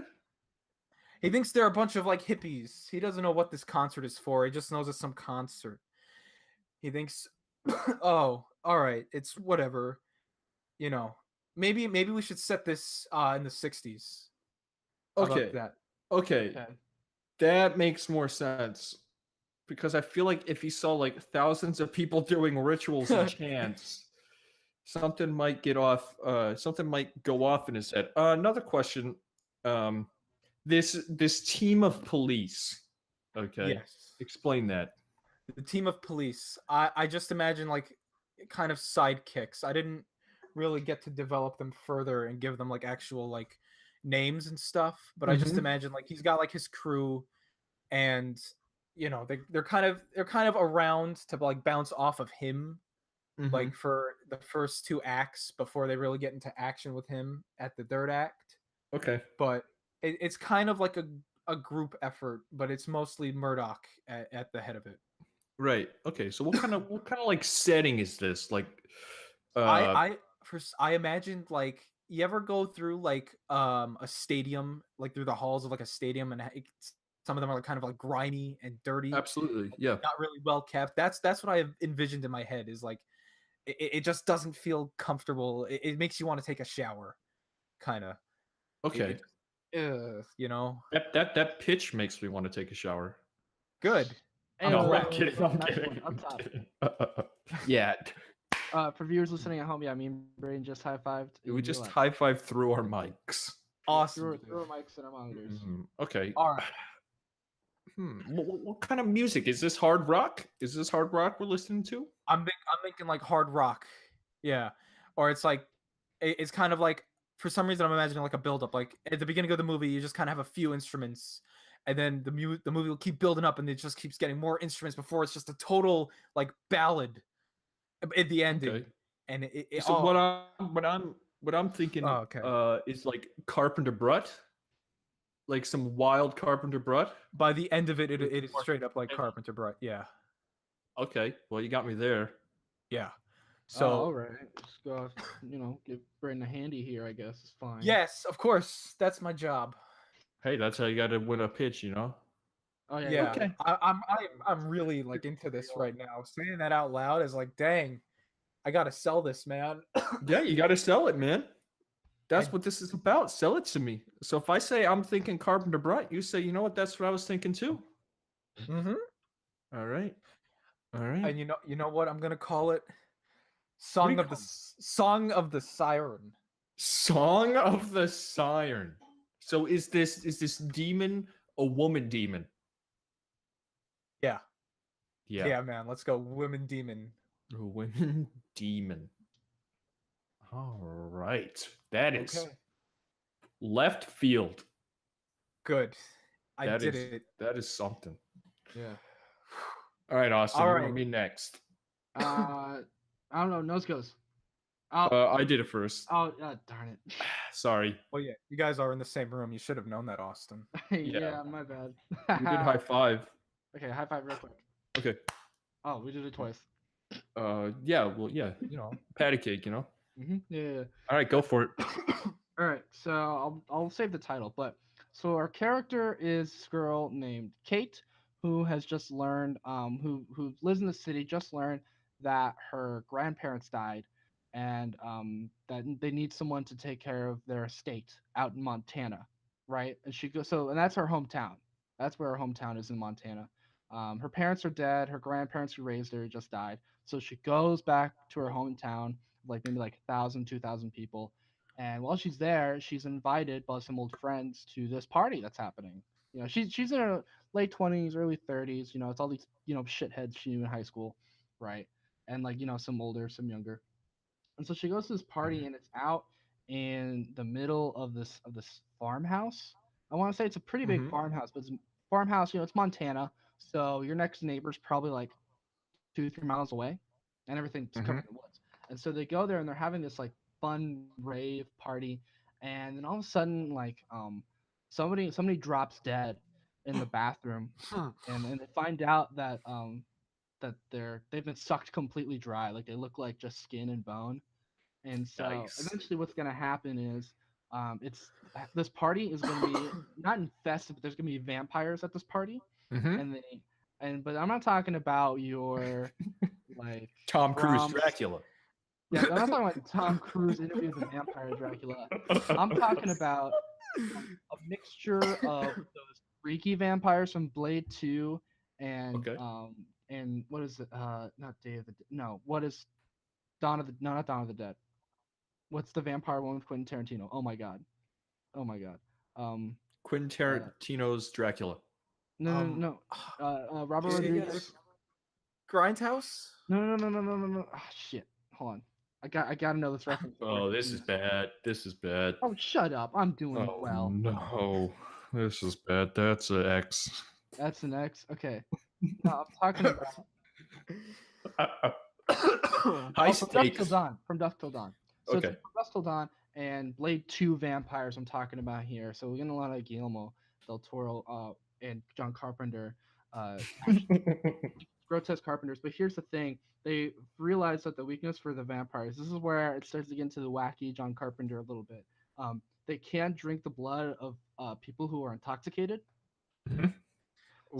He thinks they're a bunch of like hippies. He doesn't know what this concert is for. He just knows it's some concert. He thinks, oh, all right, it's whatever. You know, maybe we should set this in the '60s. How about Okay. that? Okay. Okay. That makes more sense. Because I feel like if he saw like thousands of people doing rituals and chants, something might go off in his head. Another question. Um this team of police. Okay. Yes. Explain that. The team of police. I just imagine like kind of sidekicks. I didn't really get to develop them further and give them like actual like names and stuff, but I just Mhm. imagine like he's got like his crew, and you know they're kind of around to like bounce off of him, like Mhm. for the first two acts before they really get into action with him at the third act. Okay. But it's kind of like a group effort, but it's mostly Murdoch at the head of it. Right. Okay. So what kind of like setting is this? Like I uh I I imagined like you ever go through like a stadium, like through the halls of like a stadium, and some of them are like, kind of like grimy and dirty, absolutely. Yeah. not really well kept. That's what I envisioned in my head. Is like it just doesn't feel comfortable. It makes you want to take a shower, kind of. Okay. You know. That pitch makes me want to take a shower. Good. I'm No, glad. I'm kidding. I'm Nice kidding. one, up I'm top. kidding. Yeah. For viewers listening at home, yeah, me and Brain just high fived. We just high five through our mics. Awesome. through our mics and our monitors. Okay. All right. What kind of music is this? Hard rock? Is this hard rock we're listening to? I'm thinking like hard rock. Yeah. Or it's like it's kind of like for some reason I'm imagining like a build up. Like at the beginning of the movie, you just kind of have a few instruments, and then the movie will keep building up, and it just keeps getting more instruments before it's just a total like ballad at the ending. Okay. And So what I'm thinking oh, okay. is like Carpenter Brut, like some wild Carpenter Brut. By the end of it, With it is more straight up like heavy. Carpenter Brut. Yeah. Okay, well you got me there. Yeah. So So all right, just go off, give Brain a handy here. I guess it's fine. yes, of course, that's my job. Hey, that's how you got to win a pitch, you know. Oh yeah. Yeah. Okay. I'm really like into this right now. Saying that out loud is like, dang, I gotta sell this, man. Yeah, you got to sell it, man. That's I- what this is about. Sell it to me. So if I say I'm thinking Carpenter Brut, you say, you know what? That's what I was thinking too. Mm-hmm. All right. All right. And you know what I'm gonna call it? What do you Song of the Siren. Song of the Siren. So is this demon a woman demon? Yeah. Yeah. Yeah, man. Let's go, Women Demon. A women demon. All right. That is Okay. left field. Good. I That did is it. that is something. Yeah. All right, Austin. All You right. want me next? I don't know. Nose goes. Oh, I did it first. darn it. Sorry. Well, yeah, you guys are in the same room. You should have known that, Austin. Yeah, my bad. We did high five. Okay, high five real quick. Okay. Oh, we did it twice. Yeah. Well, yeah. You know, patty cake. You know. Yeah. All right, go for it. All right, so I'll save the title, but so our character is this girl named Kate, who has just learned, who lives in the city, just learned that her grandparents died, and that they need someone to take care of their estate out in Montana, right? And she goes, and that's her hometown. That's where her hometown is, in Montana. Her parents are dead. Her grandparents who raised her just died. So she goes back to her hometown, like maybe like 1,000, 2,000 people, and while she's there, she's invited by some old friends to this party that's happening. She's in her late 20s, early 30s. It's all these shitheads she knew in high school, right? And like some older, some younger. And so she goes to this party, and it's out in the middle of this farmhouse. I want to say it's a pretty big Mhm. farmhouse, but it's farmhouse. It's Montana, so your next neighbor's probably like 2-3 miles away, and everything's covered Mhm. in woods. And so they go there, and they're having this like fun rave party, and then all of a sudden, like somebody drops dead in the bathroom, and they find out that they've been sucked completely dry, like they look like just skin and bone. And so Nice. eventually, what's gonna happen is, it's this party is gonna be not infested, but there's gonna be vampires at this party, Mhm. and they but I'm not talking about your like Tom Cruise Bram. Dracula. Yeah, I'm not talking about Tom Cruise Interview with the Vampire Dracula. I'm talking about a mixture of those freaky vampires from Blade 2 Okay. and what is it? Not Day of the no. What is Dawn of the no, not Dawn of the Dead. What's the vampire one with Quentin Tarantino? Oh my god. Oh my god. Um Quentin uh Tarantino's Dracula. no no um, no. Robert is Rodriguez. Grindhouse? No. Ah, shit. Hold on. I gotta know this reference before Oh, I this is bad. This is bad. Oh, shut up. I'm doing Oh well. no, this is bad. That's an X. That's an X. Okay. No, I'm talking about High From Dusk Till stakes. Dawn. From Dusk Till Dawn. So it's Okay. From Dusk Till Dawn and Blade 2 vampires I'm talking about here. So we're getting a lot of Guillermo del Toro and John Carpenter actually grotesque carpenters. But here's the thing: they realize that the weakness for the vampires. This is where it starts to get into the wacky John Carpenter a little bit. They can drink the blood of people who are intoxicated. Mhm.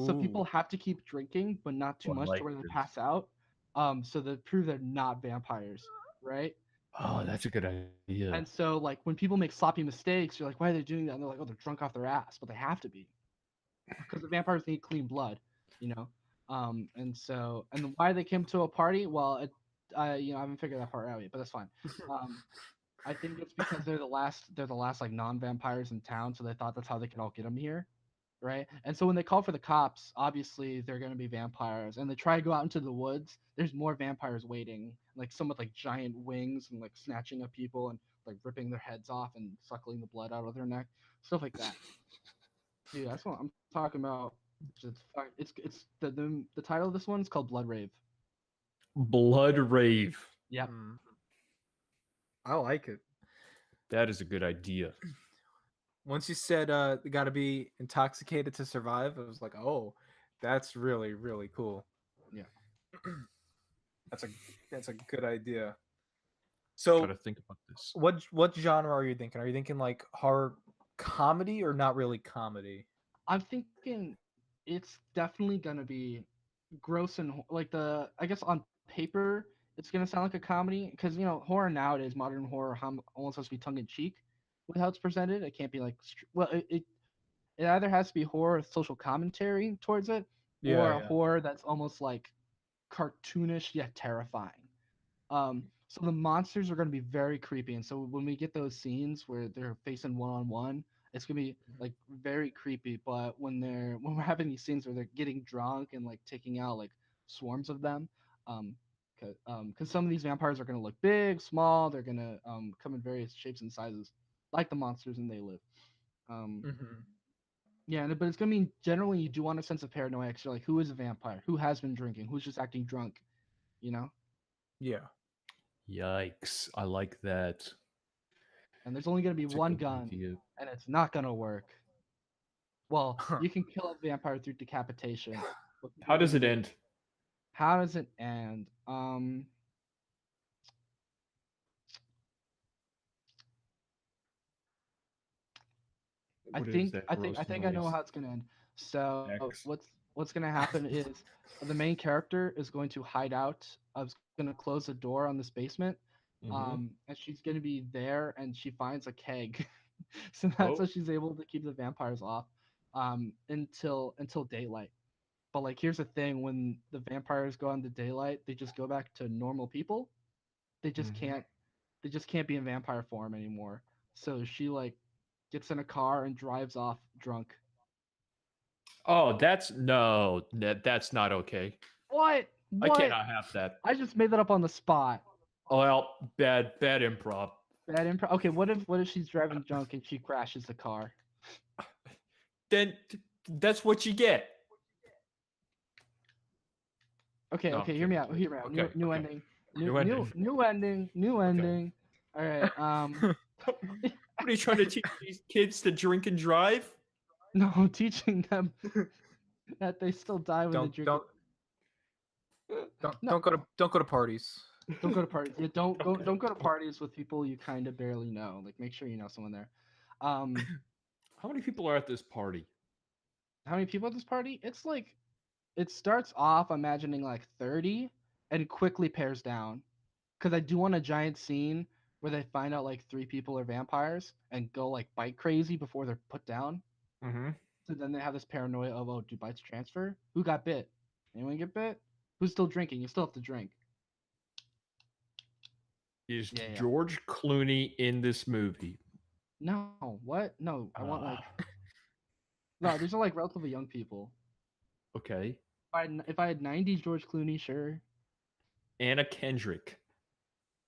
So people Ooh. have to keep drinking, but not too Oh, I much to like where they this. pass out. So they prove they're not vampires, right? Oh, that's a good idea. And so like when people make sloppy mistakes, you're like, why are they doing that? And they're like, oh, they're drunk off their ass, but they have to be because the vampires need clean blood, you know. And why they came to a party, well, I haven't figured that part out yet, but that's fine. Um, I think it's because they're the last like non-vampires in town, so they thought that's how they could all get them here, right? And so when they call for the cops, obviously they're gonna be vampires, and they try to go out into the woods. There's more vampires waiting, like some with like giant wings and like snatching up people and like ripping their heads off and suckling the blood out of their neck, stuff like that. Dude, that's what I'm talking about. The title of this one is called Blood Rave. Blood rave. Yep. Hmm. I like it. That is a good idea. Once you said they got to be intoxicated to survive, I was like, oh, that's really really cool. Yeah. That's a that's a good idea. Gotta So, think about this. what genre are you thinking? Are you thinking like horror comedy or not really comedy? I'm thinking it's definitely gonna be gross and like I guess on paper it's gonna sound like a comedy because horror nowadays, modern horror, almost has to be tongue in cheek with how it's presented. It can't be like it either has to be horror with social commentary towards it, Yeah, or a yeah. horror that's almost like cartoonish yet terrifying. So the monsters are going to be very creepy, and so when we get those scenes where they're facing one on one, it's gonna be like very creepy. But when we're having these scenes where they're getting drunk and like taking out like swarms of them, um, because some of these vampires are gonna look big, small, they're gonna come in various shapes and sizes, like the monsters in They Live. Um, Hmm. yeah, but it's gonna mean generally you do want a sense of paranoia. 'Cause you're like, who is a vampire? Who has been drinking? Who's just acting drunk? You know? Yeah. Yikes. I like that. And there's only gonna be It's a one good gun, idea. and it's not gonna work. Well, you can kill a vampire through decapitation, but people How are does gonna it be. end? How does it end? I What is think that I think I gross think I know noise? how it's gonna end. So X. what's gonna happen is the main character is going to hide out. I was gonna close the door on this basement, Mm-hmm. and she's gonna be there, and she finds a keg, so that's how Oh. she's able to keep the vampires off, until daylight. But like, here's the thing: when the vampires go into daylight, they just go back to normal people. They just Mm-hmm. can't they just can't be in vampire form anymore. So she like gets in a car and drives off drunk. Oh, that's no, that's not okay. What? I What? cannot have that. I just made that up on the spot. Oh, well, bad improv. Bad improv. Okay, what if she's driving drunk and she crashes the car? Then that's what you get. Okay, No, I'm okay, hear me kidding. out. Hear me out. Okay, New okay. ending. New ending. New ending. New Okay. ending. All right. What are you trying to teach these kids to drink and drive? No, teaching them that they still die when they don't drink don't it. don't No, don't go to parties. don't go to parties. Yeah, Okay. don't go to parties with people you kind of barely know. Like make sure you know someone there. Um, How many people are at this party? how many people at this party? It's like it starts off imagining like 30 and quickly pairs down. Because I do want a giant scene where they find out like 3 people are vampires and go like bite crazy before they're put down. Mm-hmm. So then they have this paranoia of, oh, do bites transfer? Who got bit? Anyone get bit? Who's still drinking? You still have to drink. Is Yeah, yeah. George Clooney in this movie? No, what? No, I want like Ah, no. These are like relatively young people. okay. If I had 90s George Clooney, sure. Anna Kendrick. Is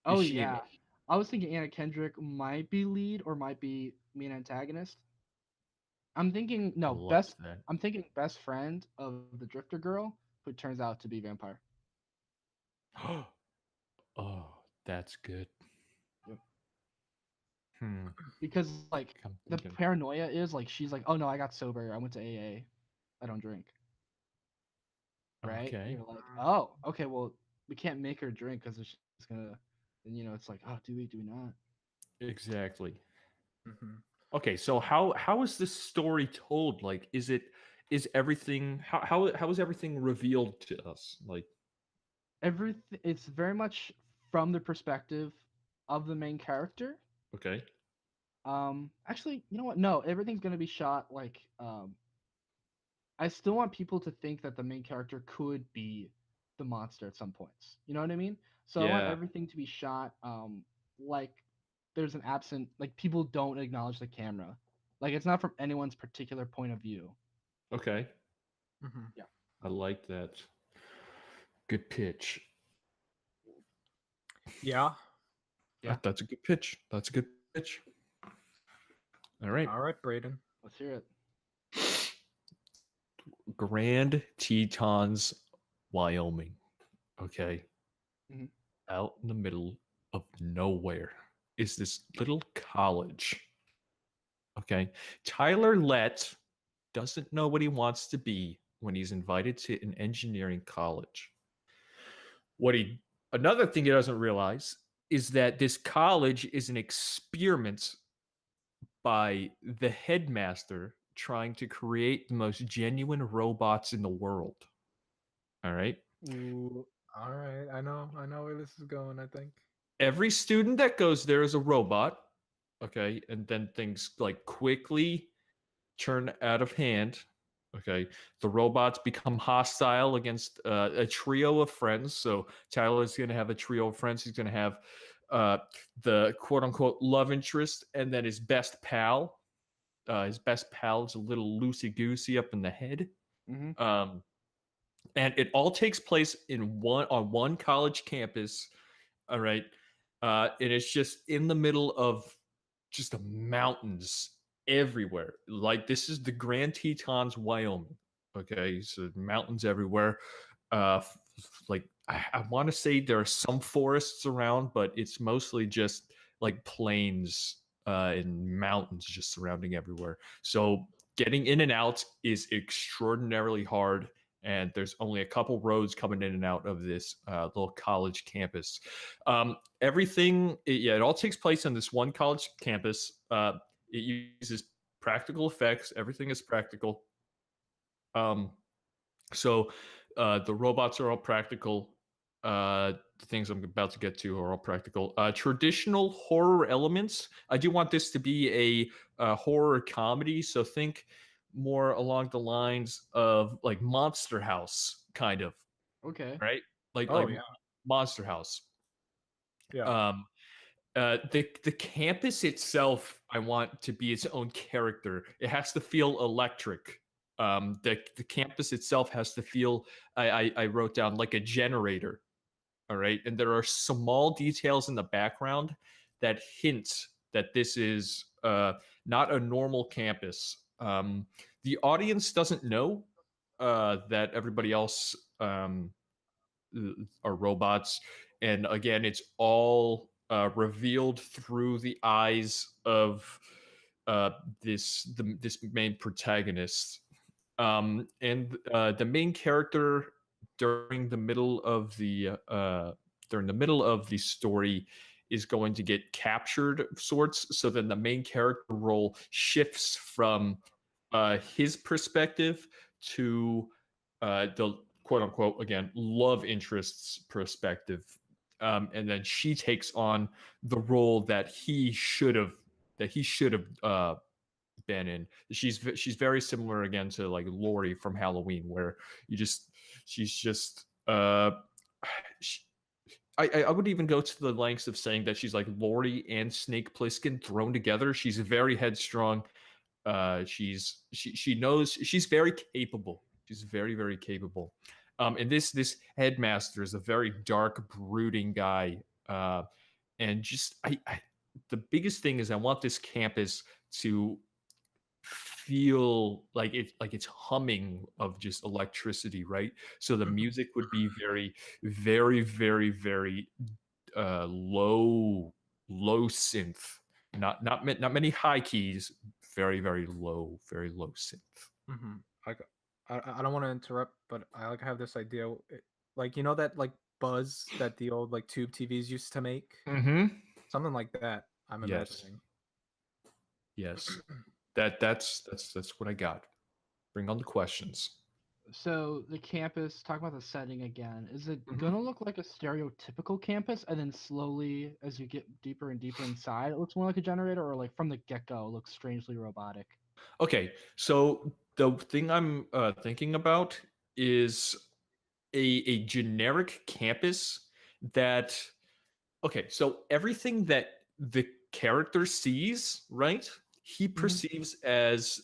Oh she in yeah, it? I was thinking Anna Kendrick might be lead or might be main antagonist. I'm thinking I no love best. that. I'm thinking best friend of the Drifter girl who turns out to be vampire. Oh, that's good. Yep. Hmm. Because like I'm the thinking. paranoia is like she's like, oh no, I got sober. I went to AA. I don't drink. Right? And Okay. you're like, oh, okay. Well, we can't make her drink because she's gonna. And it's like, oh, do we? Do we not? Exactly. Mm-hmm. Okay, so how is this story told? Like, is everything how is everything revealed to us? Like, Everything. It's very much from the perspective of the main character. okay, Actually, you know what? No, everything's gonna be shot like I still want people to think that the main character could be the monster at some points. You know what I mean? So I want yeah, everything to be shot like there's an absent like people don't acknowledge the camera. Like it's not from anyone's particular point of view. okay, Mm-hmm. Yeah. I like that. Good pitch. Yeah. Yeah. That's a good pitch. That's a good pitch. All right, All right, Braden. Let's hear it. Grand Tetons, Wyoming. Okay, Mhm. out in the middle of nowhere is this little college. Okay, Tyler Lett doesn't know what he wants to be when he's invited to an engineering college. What he Another thing he doesn't realize is that this college is an experiment by the headmaster trying to create the most genuine robots in the world. All right. Ooh. All right. I know where this is going, I think. Every student that goes there is a robot. Okay. And then things like quickly turn out of hand. Okay, the robots become hostile against a trio of friends. So Tyler's going to have a trio of friends. He's going to have uh, the quote unquote love interest, and then his best pal. His best pal is a little loosey goosey up in the head. Mhm. Um, and it all takes place on one college campus. All right, and it's just in the middle of just the mountains everywhere. Like this is the Grand Tetons, Wyoming. Okay, so mountains everywhere. Like I want to say there are some forests around, but it's mostly just like plains and mountains just surrounding everywhere. So getting in and out is extraordinarily hard. And there's only a couple roads coming in and out of this little college campus. It all takes place on this one college campus. It uses practical effects. Everything is practical. Um, so the robots are all practical. The things I'm about to get to are all practical. Traditional horror elements. I do want this to be a horror comedy. So think more along the lines of like Monster House, kind of, Okay. right? Oh Like yeah. Monster House. Yeah. Um, the campus itself, I want to be its own character. It has to feel electric. The campus itself has to feel. I wrote down like a generator. All right, and there are small details in the background that hint that this is not a normal campus. The audience doesn't know that everybody else are robots, and again, it's all revealed through the eyes of uh, this main protagonist. And the main character during the middle of the story is going to get captured of sorts. So then the main character role shifts from his perspective to the quote unquote again love interest's perspective, and then she takes on the role that he should have been in. She's very similar again to like Laurie from Halloween, where you just she's just she, I would even go to the lengths of saying that she's like Laurie and Snake Plissken thrown together. She's very headstrong. She knows she's very capable. She's very very capable. And this headmaster is a very dark, brooding guy. And just the biggest thing is I want this campus to feel like it's humming of just electricity, right? So the music would be very, very, very, very low synth, not many high keys, very low synth. Mm-hmm. Like, I don't want to interrupt, but I like have this idea, like you know that like buzz that the old like tube TVs used to make, Mm-hmm. something like that. I'm Yes, imagining. yes. That's what I got. Bring on the questions. So the campus, talk about the setting again. Is it Mhm. gonna look like a stereotypical campus, and then slowly, as you get deeper and deeper inside, it looks more like a generator, or like from the get-go, it looks strangely robotic? Okay, so the thing I'm thinking about is a generic campus that okay, so everything that the character sees, right? He Mm-hmm. perceives as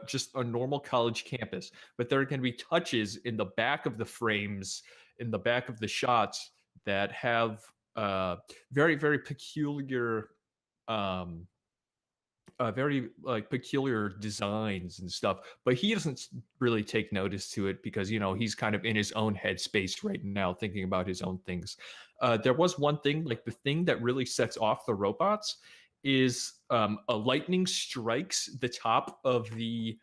just a normal college campus, but there can be touches in the back of the frames, in the back of the shots that have very very peculiar um very like peculiar designs and stuff, but he doesn't really take notice to it because he's kind of in his own headspace right now thinking about his own things. There was one thing, like the thing that really sets off the robots is a lightning strikes the top of the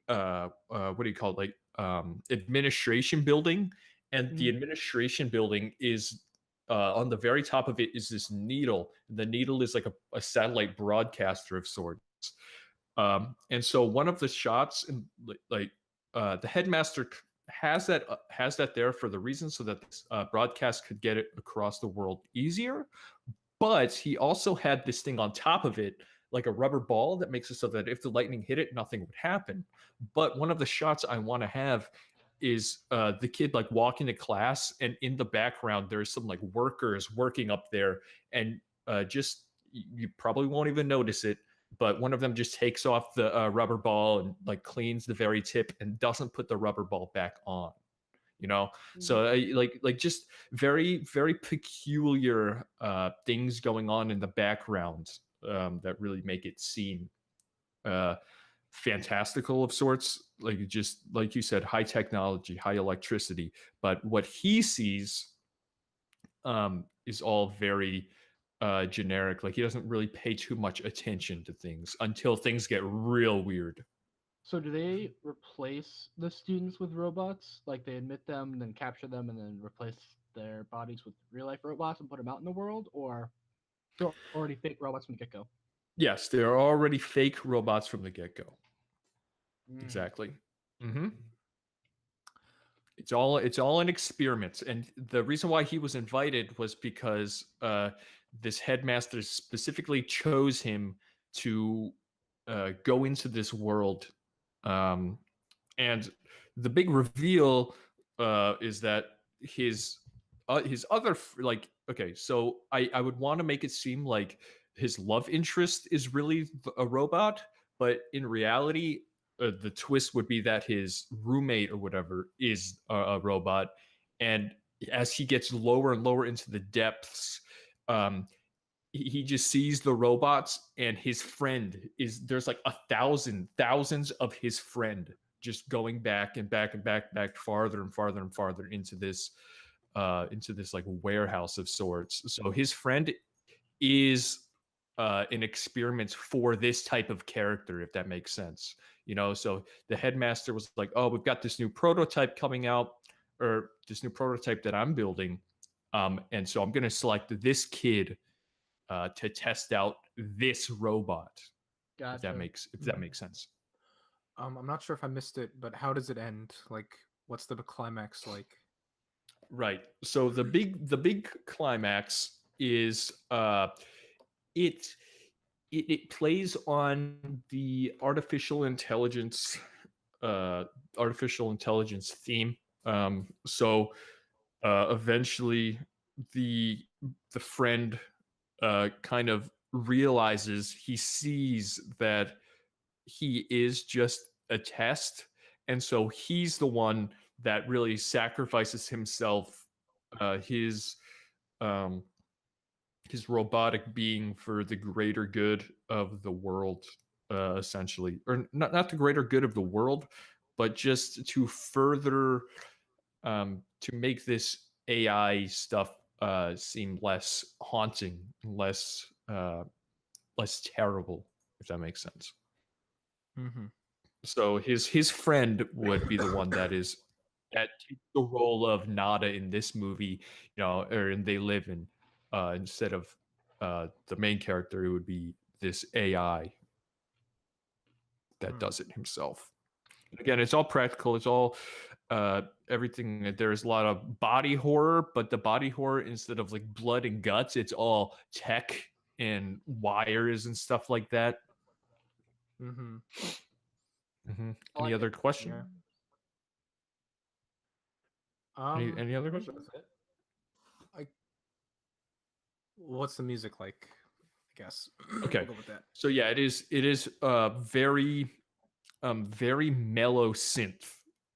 what do you call it, like administration building, and the Mm-hmm. administration building is on the very top of it is this needle. The needle is like a satellite broadcaster of sorts. And so one of the shots in like the headmaster has that there for the reason so that this broadcast could get it across the world easier, but he also had this thing on top of it, like a rubber ball that makes it so that if the lightning hit it, nothing would happen. But one of the shots I want to have is the kid like walking to class, and in the background there's some like workers working up there, and just you probably won't even notice it, but one of them just takes off the rubber ball and like cleans the very tip and doesn't put the rubber ball back on, you know. So like just very very peculiar things going on in the background that really make it seem uh fantastical of sorts, like just like you said, high technology, high electricity. But what he sees is all very generic. Like he doesn't really pay too much attention to things until things get real weird. So do they replace the students with robots? Like they admit them, then capture them, and then replace their bodies with real life robots and put them out in the world, or they're already fake robots from the get go? Yes, there are already fake robots from the get-go. Mm. Exactly. Hmm. It's all an experiment, and the reason why he was invited was because this headmaster specifically chose him to go into this world. Um, and the big reveal is that his other like okay, so I would want to make it seem like his love interest is really a robot, but in reality the twist would be that his roommate or whatever is a robot, and as he gets lower and lower into the depths, um, he just sees the robots, and his friend is there's like thousands of his friend just going back and back and back farther and farther and farther into this like warehouse of sorts. So his friend is an experiment for this type of character, if that makes sense. So the headmaster was like, "Oh, we've got this new prototype coming out, or this new prototype that I'm building, and so I'm going to select this kid to test out this robot." If that Gotcha. makes sense. I'm not sure if I missed it, but how does it end? Like, what's the climax like? Right. So the big climax is it it plays on the artificial intelligence theme. So eventually the the friend kind of realizes, he sees that he is just a test, and so he's the one that really sacrifices himself, uh, his um, his robotic being, for the greater good of the world, essentially, or not the greater good of the world, but just to further to make this AI stuff seem less haunting, less less terrible, if that makes sense. Mm-hmm. So his friend would be the one that takes the role of Nada in this movie, or in They Live in, instead of the main character. It would be this AI that does it himself. Again, it's all practical. It's all everything. There's a lot of body horror, but the body horror, instead of like blood and guts, it's all tech and wires and stuff like that. Mm-hmm. I Any like other it. questions? Yeah. Any other questions? That's it. Like, what's the music like? I guess. Okay. We'll go with that. So yeah, it is very mellow synth.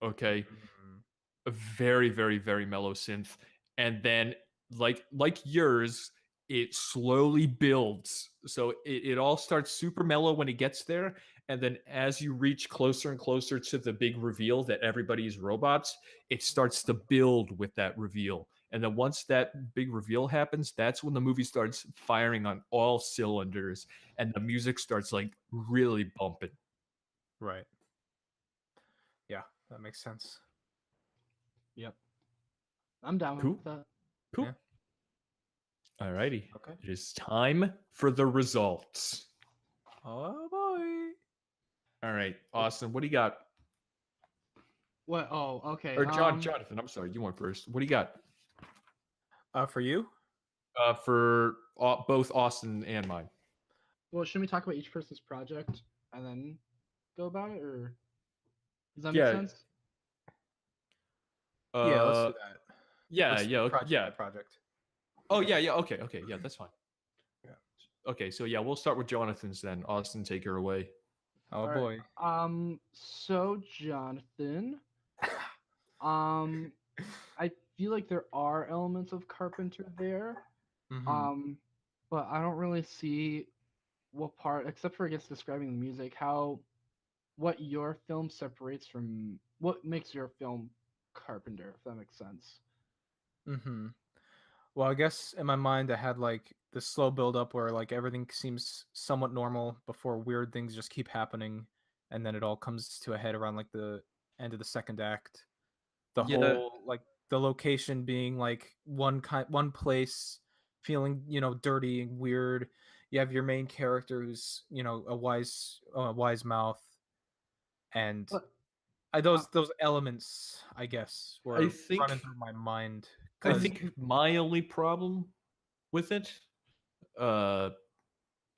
Okay. Mhm. A very, very, very mellow synth. And then like yours, it slowly builds. So it all starts super mellow when it gets there. And then as you reach closer and closer to the big reveal that everybody's robots, it starts to build with that reveal. And then once that big reveal happens, that's when the movie starts firing on all cylinders, and the music starts like really bumping. Right. Yeah, that makes sense. Yep. I'm down Cool. with that. Cool. Yeah. Alrighty. Okay. It is time for the results. Oh boy. All right, Austin, what do you got? What? Oh, okay. Or Jonathan, I'm sorry, you went first. What do you got For you? for both Austin and mine? Well, should we talk about each person's project and then go about it, or does that make Yeah. sense? Yeah, let's do Uh, that. yeah, Let's do yeah, project yeah. by project. Oh, yeah, okay, yeah, that's fine. Yeah. Okay, so yeah, we'll start with Jonathan's then. Austin, take her away. Oh All boy. right. So Jonathan, um, I feel like there are elements of Carpenter there. Mm-hmm. But I don't really see what part, except for I guess describing the music, what your film separates from what makes your film Carpenter, if that makes sense. Mm-hmm. Well, I guess in my mind I had like the slow build up where like everything seems somewhat normal before weird things just keep happening, and then it all comes to a head around like the end of the second act. The Yeah, whole like the location being like one place, feeling dirty and weird. You have your main character who's a wise mouth, and But those elements I guess I were think running through my mind I because think my only problem with it uh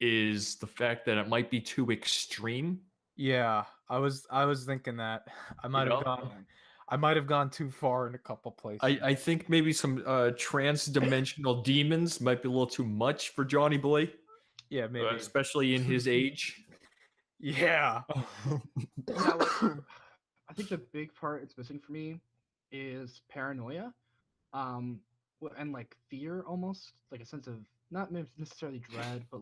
is the fact that it might be too extreme, yeah, I was thinking that I you might have know? gone I might have gone too far in a couple places. I think maybe some trans-dimensional demons might be a little too much for Johnny Boy, Yeah, maybe. especially in his age. Yeah. yeah, I think the big part it's missing for me is paranoia. and like fear almost, like a sense of not necessarily dread, but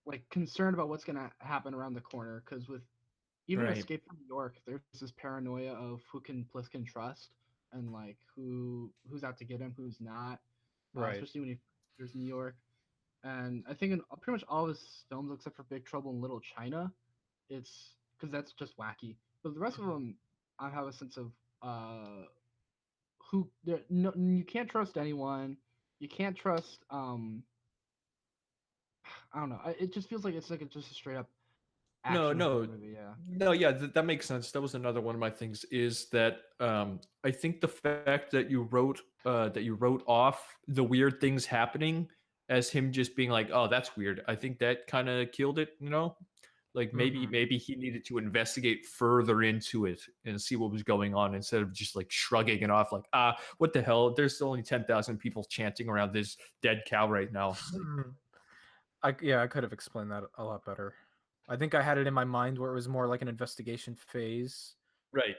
like concern about what's gonna happen around the corner. Because with even Right. Escape from New York, there's this paranoia of who can Bliss can trust and like who's out to get him, who's not. Right. Especially when he enters New York. And I think in pretty much all of his films, except for Big Trouble in Little China, it's because that's just wacky. But the rest of them, I have a sense of who no, you can't trust anyone. You can't trust I don't know. It just feels like it's like just a straight up No, action horror no, movie. Yeah. no. Yeah, that makes sense. That was another one of my things. Is that I think the fact that you wrote off the weird things happening as him just being like, oh, that's weird. I think that kind of killed it. You know, like Mhm. maybe he needed to investigate further into it and see what was going on instead of just like shrugging it off, like, what the hell? There's only 10,000 people chanting around this dead cow right now. Like, Mhm. I could have explained that a lot better. I think I had it in my mind where it was more like an investigation phase, right.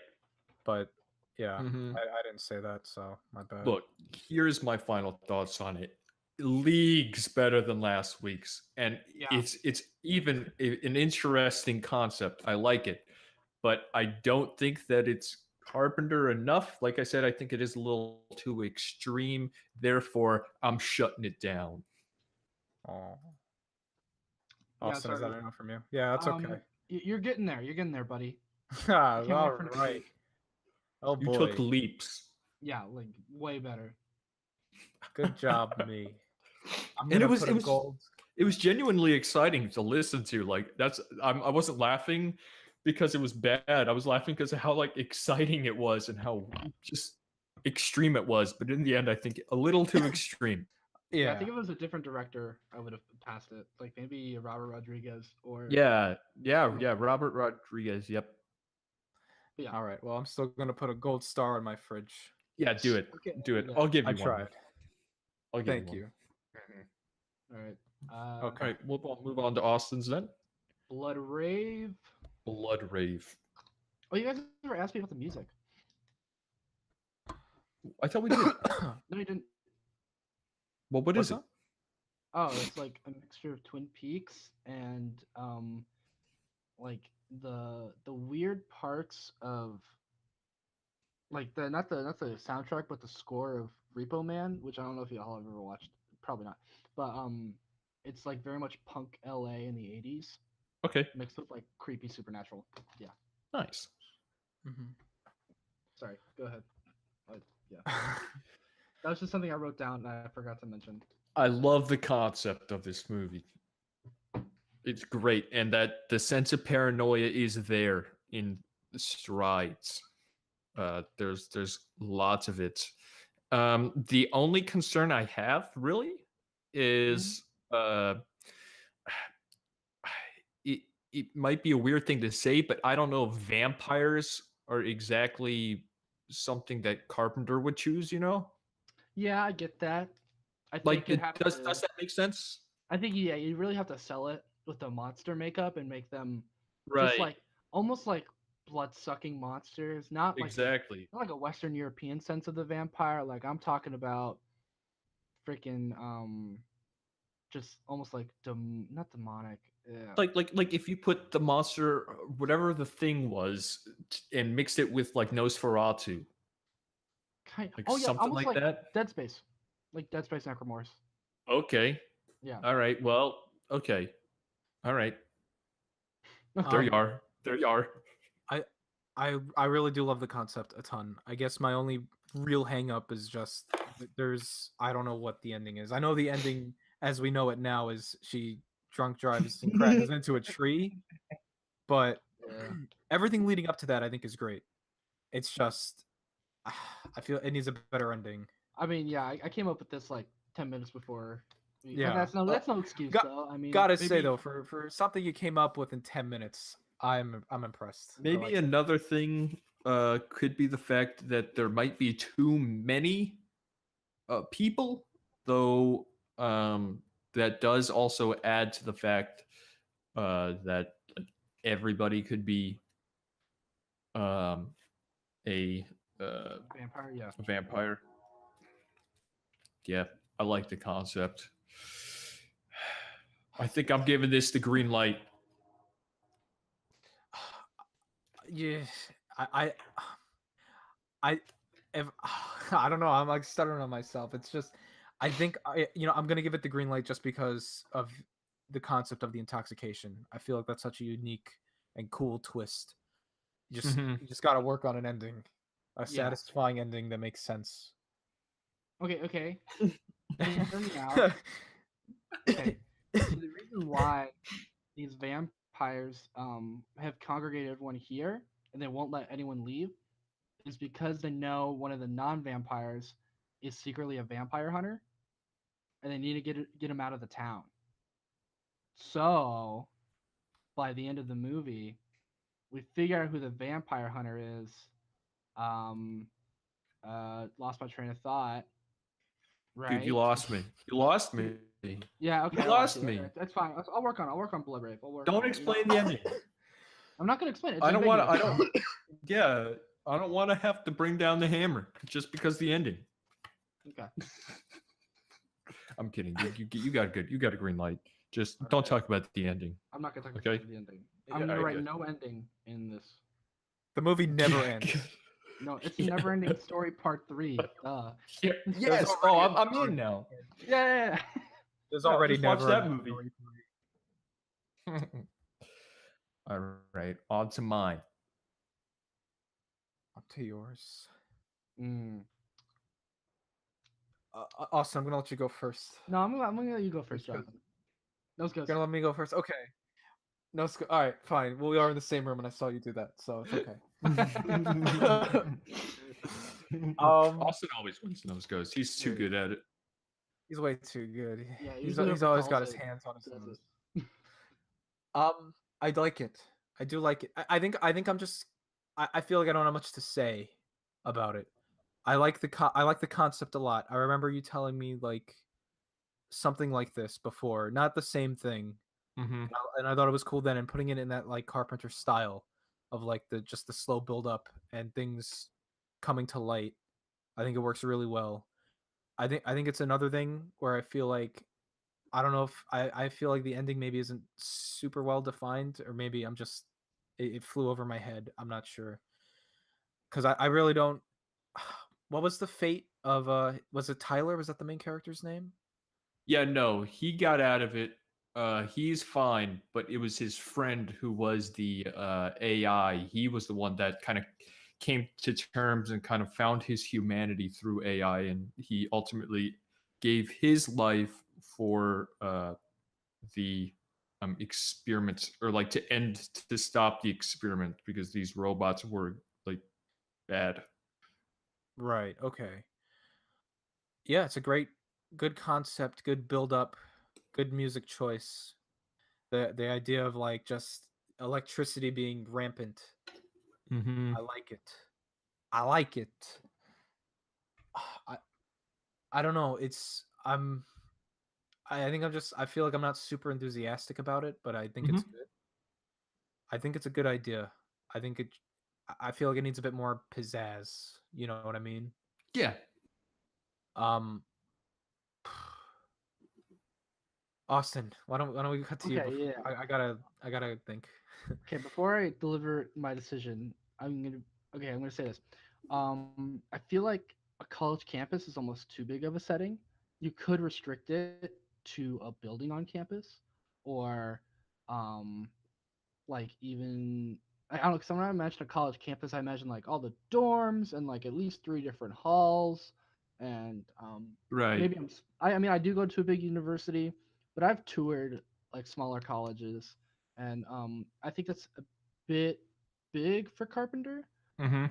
but yeah, Hmm. I didn't say that, so my bad. Look, here's my final thoughts on it. Leagues better than last week's, and Yeah. it's even an interesting concept. I like it, but I don't think that it's Carpenter enough. Like I said, I think it is a little too extreme. Therefore, I'm shutting it down. Oh, Yeah. Austin, is that Sorry. enough from you? Yeah, that's okay. You're getting there. You're getting there, buddy. I can't All wait for next right. week. Oh You took boy. leaps, Yeah, like way better. Good job, me. I'm and gonna put a gold. it was genuinely exciting to listen to. Like I wasn't laughing because it was bad. I was laughing because of how like exciting it was and how just extreme it was. But in the end, I think a little too extreme. Yeah, I Yeah. think if it was a different director, I would have passed it. Like maybe Robert Rodriguez or Yeah, yeah, someone yeah. like that. Robert Rodriguez. Yep. But yeah. All right. Well, I'm still gonna put a gold star on my fridge. Yeah, do it. Okay. Do it. Yeah. I'll give I you one. tried. I'll give you Thank one. you. Mhm. All right. All Okay. right, we'll move on to Austin's then. Blood Rave. Blood Rave. Oh, you guys never asked me about the music. I thought we did. No, you didn't. Well, what What's is it? that? Oh, it's like a mixture of Twin Peaks and like the weird parts of like the not the soundtrack but the score of Repo Man, which I don't know if y'all have ever watched. Probably not. But it's like very much punk LA in the 80s Okay, mixed with like creepy supernatural. Yeah. nice. Mhm. Sorry. Go ahead. Yeah. That was just something I wrote down and I forgot to mention. I love the concept of this movie. It's great, and that the sense of paranoia is there in strides. There's lots of it. The only concern I have really Mhm. is it it might be a weird thing to say, but I don't know if vampires are exactly something that Carpenter would choose. You know, Yeah, I get that. I like think it have does to. that make sense? I think yeah, you really have to sell it with the monster makeup and make them just Right. like almost like blood sucking monsters, Exactly. not like a Western European sense of the vampire. Like I'm talking about freaking just almost like not demonic. Yeah, Like if you put the monster, whatever the thing was, and mixed it with like Nosferatu, kind. like Oh yeah, something almost like like that. Dead Space Necromorphs. Okay. Yeah. All right. Well. Okay. All right. There you um, are. There you are. I, I really do love the concept a ton. I guess my only real hang up is just there's I don't know what the ending is. I know the ending as we know it now is she drunk drives and crashes into a tree, but Yeah. everything leading up to that I think is great. It's just I feel it needs a better ending. I mean, yeah, I came up with this like 10 minutes before. But Yeah. that's no excuse Got, though. I mean, gotta say maybe though, for something you came up with in 10 minutes, I'm impressed. I Maybe like that. another thing could be the fact that there might be too many people, though. That does also add to the fact that like, everybody could be um, a vampire. Yeah. vampire. Yeah, I like the concept. I think I'm giving this the green light. Yeah, I, I, if I don't know, I'm like stuttering on myself. It's just, I think I'm gonna give it the green light just because of the concept of the intoxication. I feel like that's such a unique and cool twist. Mhm. You just got to work on an ending, a Yeah. satisfying ending that makes sense. Okay. Hear me out. Okay. So the reason why these vampires have congregated everyone here and they won't let anyone leave is because they know one of the non-vampires is secretly a vampire hunter and they need to get him out of the town. So by the end of the movie, we figure out who the vampire hunter is. Um, lost my train of thought. Dude, you Right? lost me. You lost me. Yeah. You Okay. I lost lost you. me. Okay, that's fine. I'll work on. I'll work on Blood Brave. I'll work Don't on it. explain the ending. I'm not gonna explain it. It's I don't want to. ambiguous. I don't. Yeah, I don't want to have to bring down the hammer just because the ending. Okay. I'm kidding. You got good. You got a green light. Just don't Okay. talk about the ending. I'm not gonna talk Okay. about the ending. I'm Yeah, gonna I write get- no ending in this. The movie never ends. No, it's Yeah. never-ending story part 3. Yeah. There's Yes. Oh, already I'm a in now. Yeah. There's Yeah, already just watch never that a movie. story three. All right. On to mine. Up to yours. Mm. Austin, I'm gonna let you go first. No, I'm gonna let you go first, Because- Jonathan. Those You're goes. gonna let me go first. Okay. No, all right, fine. Well, we are in the same room, and I saw you do that, so it's okay. Austin always wins nose goes. He's too Yeah, good at it. he's way too good. Yeah, He's usually he's whoever always calls got his it hands on his does nose. it. I like it. I do like it. I think I'm just. I feel like I don't have much to say about it. I like I like the concept a lot. I remember you telling me like something like this before, not the same thing, Mm-hmm. and I thought it was cool then, and putting it in that like Carpenter style of like the slow build up and things coming to light. I think it works really well. I think it's another thing where I feel like I don't know if I feel like the ending maybe isn't super well defined, or maybe I'm just it flew over my head. I'm not sure because I really don't. What was the fate of was it Tyler? Was that the main character's name? Yeah, no, he got out of it. He's fine, but it was his friend who was the AI. He was the one that kind of came to terms and kind of found his humanity through AI, and he ultimately gave his life for the experiments, or like to stop the experiment because these robots were like bad. Right. Okay. Yeah, it's a good concept, good build up, good music choice. The idea of like just electricity being rampant. Mm-hmm. I like it. I like it. I I don't know. I think I feel like I'm not super enthusiastic about it, but I think Mm-hmm. it's good. I think it's a good idea. I think it I feel like it needs a bit more pizzazz, you know what I mean? Yeah. Um Austin, why don't we cut to you Okay, before yeah. I gotta think. Okay, before I deliver my decision, I'm gonna say this. I feel like a college campus is almost too big of a setting. You could restrict it to a building on campus, or um, like even I don't know. Because when I imagine a college campus, I imagine like all the dorms and like at least 3 different halls, and Right. maybe I mean I do go to a big university, but I've toured like smaller colleges, and I think that's a bit big for Carpenter. Mm-hmm. Um,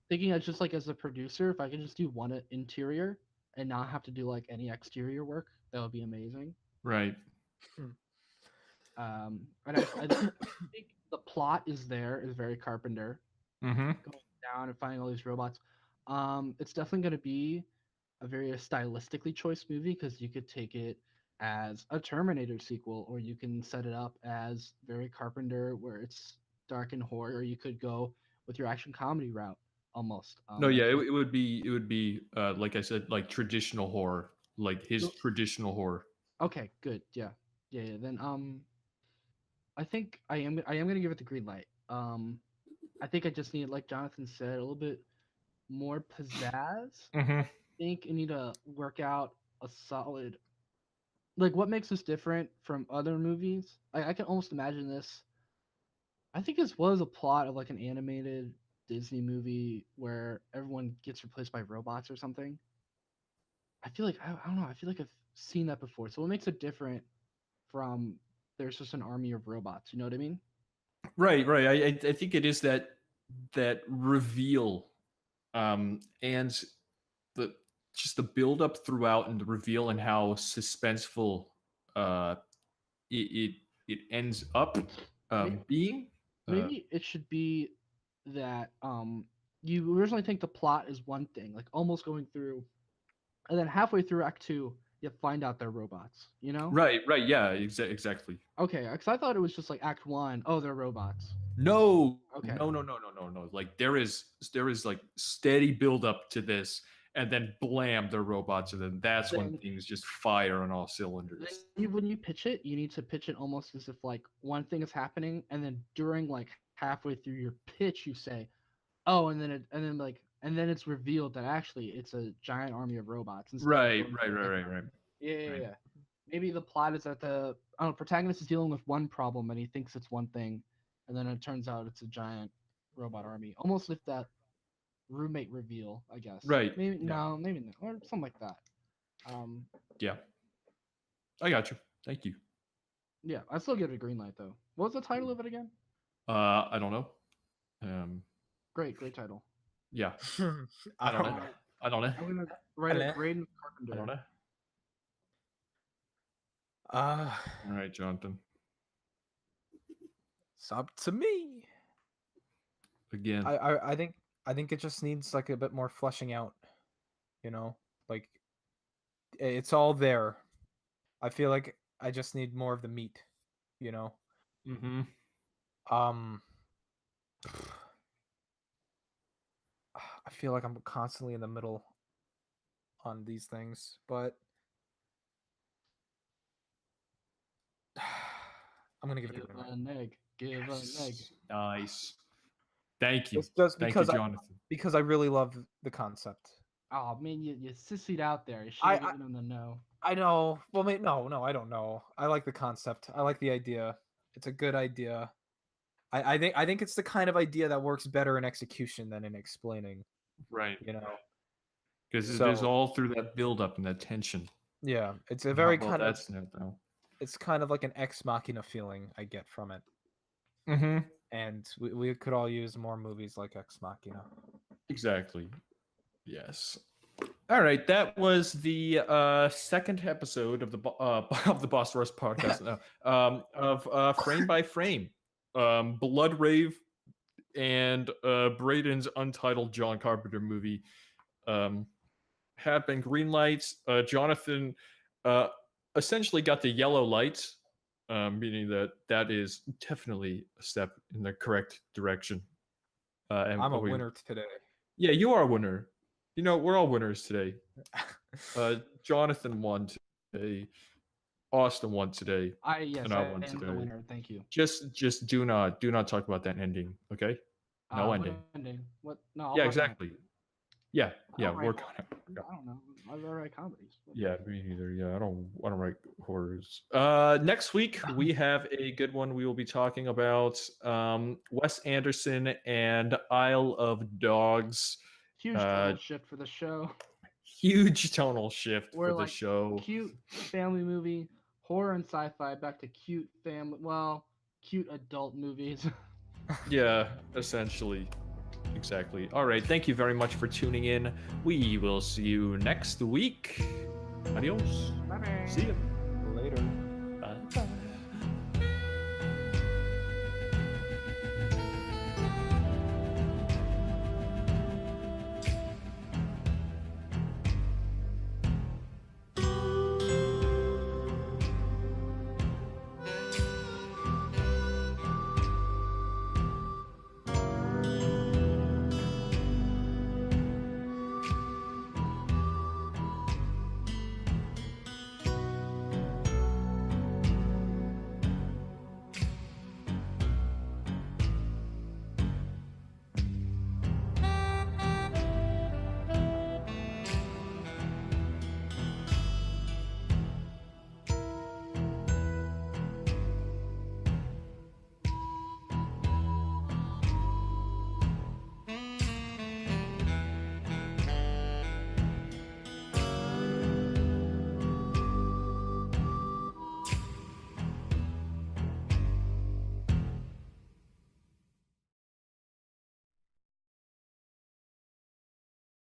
Thinking as just like as a producer, if I could just do one interior and not have to do like any exterior work, that would be amazing. Right. And I think the plot is very Carpenter, Mm-hmm. going down and finding all these robots. It's definitely going to be a very stylistically choice movie because you could take it as a Terminator sequel, or you can set it up as very Carpenter, where it's dark and horror, or you could go with your action comedy route almost. No, yeah, Like it would be like I said, like traditional horror. like his No- traditional horror. Okay, good. Yeah. Yeah. Then I think I am gonna give it the green light. I think I just need, like Jonathan said, a little bit more pizzazz. Mm-hmm. I think you need to work out a solid, like, what makes this different from other movies. I can almost imagine this. I think this was a plot of like an animated Disney movie where everyone gets replaced by robots or something. I feel like I don't know. I feel like I've seen that before. So what makes it different from there's just an army of robots? You know what I mean? Right, right. I think it is that reveal, and the just the build up throughout and the reveal and how suspenseful uh it it ends up Maybe, being. maybe it should be that you originally think the plot is one thing, like almost going through, and then halfway through Act Two, you find out they're robots. You know? Right, right. Yeah, exactly. Okay, because I thought it was just like Act One. Oh, they're robots. No, Okay. no. Like there is like steady build up to this, and then blam, they're robots, and then that's when Then- things just fire on all Then cylinders. when you pitch it, you need to pitch it almost as if like one thing is happening, and then during like halfway through your pitch, you say, "Oh," and then it's revealed that actually it's a giant army of robots instead of Right, going right, through right, like, right, right. yeah. Right. Maybe the plot is that the I don't know, protagonist is dealing with one problem and he thinks it's one thing, and then it turns out it's a giant robot army. Almost like that roommate reveal, I guess. Right. Maybe Yeah. no, maybe not, or something like that. Yeah. I got you. Thank you. Yeah, I still give it a green light though. What was the title of it again? I don't know. Great title. Yeah. I don't know. I don't know. I'm gonna write Hello? it. Braden I Carpenter. don't know. Uh, All right, Jonathan. it's up to me. Again. I think it just needs like a bit more fleshing out. You know, like it's all there. I feel like I just need more of the meat. You know. Mm-hmm. Um. I feel like I'm constantly in the middle on these things, but I'm gonna give it a Give green light. an egg. Give an egg. Nice. Thank you. It's just Thank you, because Jonathan. because I really love the concept. Oh man, you sissied out there. You should I- have given him the no. I know. Well, no, I don't know. I like the concept. I like the idea. It's a good idea. I think it's the kind of idea that works better in execution than in explaining. Right. You know. Because it So- is all through that build up and that tension. Yeah, it's a How very well kind of that's it, though. it's kind of like an ex machina feeling I get from it, Mm-hmm. and we could all use more movies like Ex Machina. Exactly. Yes. All right, that was the second episode of the of the Boss Rush podcast of Frame by Frame, Blood Rave, and Braden's untitled John Carpenter movie have been green lights. Jonathan essentially got the yellow lights, meaning that is definitely a step in the correct direction. And I'm a winner today. Yeah, you are a winner. You know, we're all winners today. Jonathan won today. Austin won today. Yes, And I I won am the today. winner. Thank you. Just do not talk about that ending, okay? No What ending. ending? What? No. I'll Yeah, work on it. exactly. Yeah, yeah, don't work write- on it. I don't know. I write comedies. Yeah, me neither. Yeah, I don't write horrors. Next week we have a good one. We will be talking about Wes Anderson and Isle of Dogs. Huge tonal shift for the show. Huge tonal shift We're for the like show. cute family movie, horror and sci-fi, back to cute family. Well, cute adult movies. Yeah, essentially. Exactly. All right. Thank you very much for tuning in. We will see you next week. Adios. Bye-bye. See you. Later. Bye.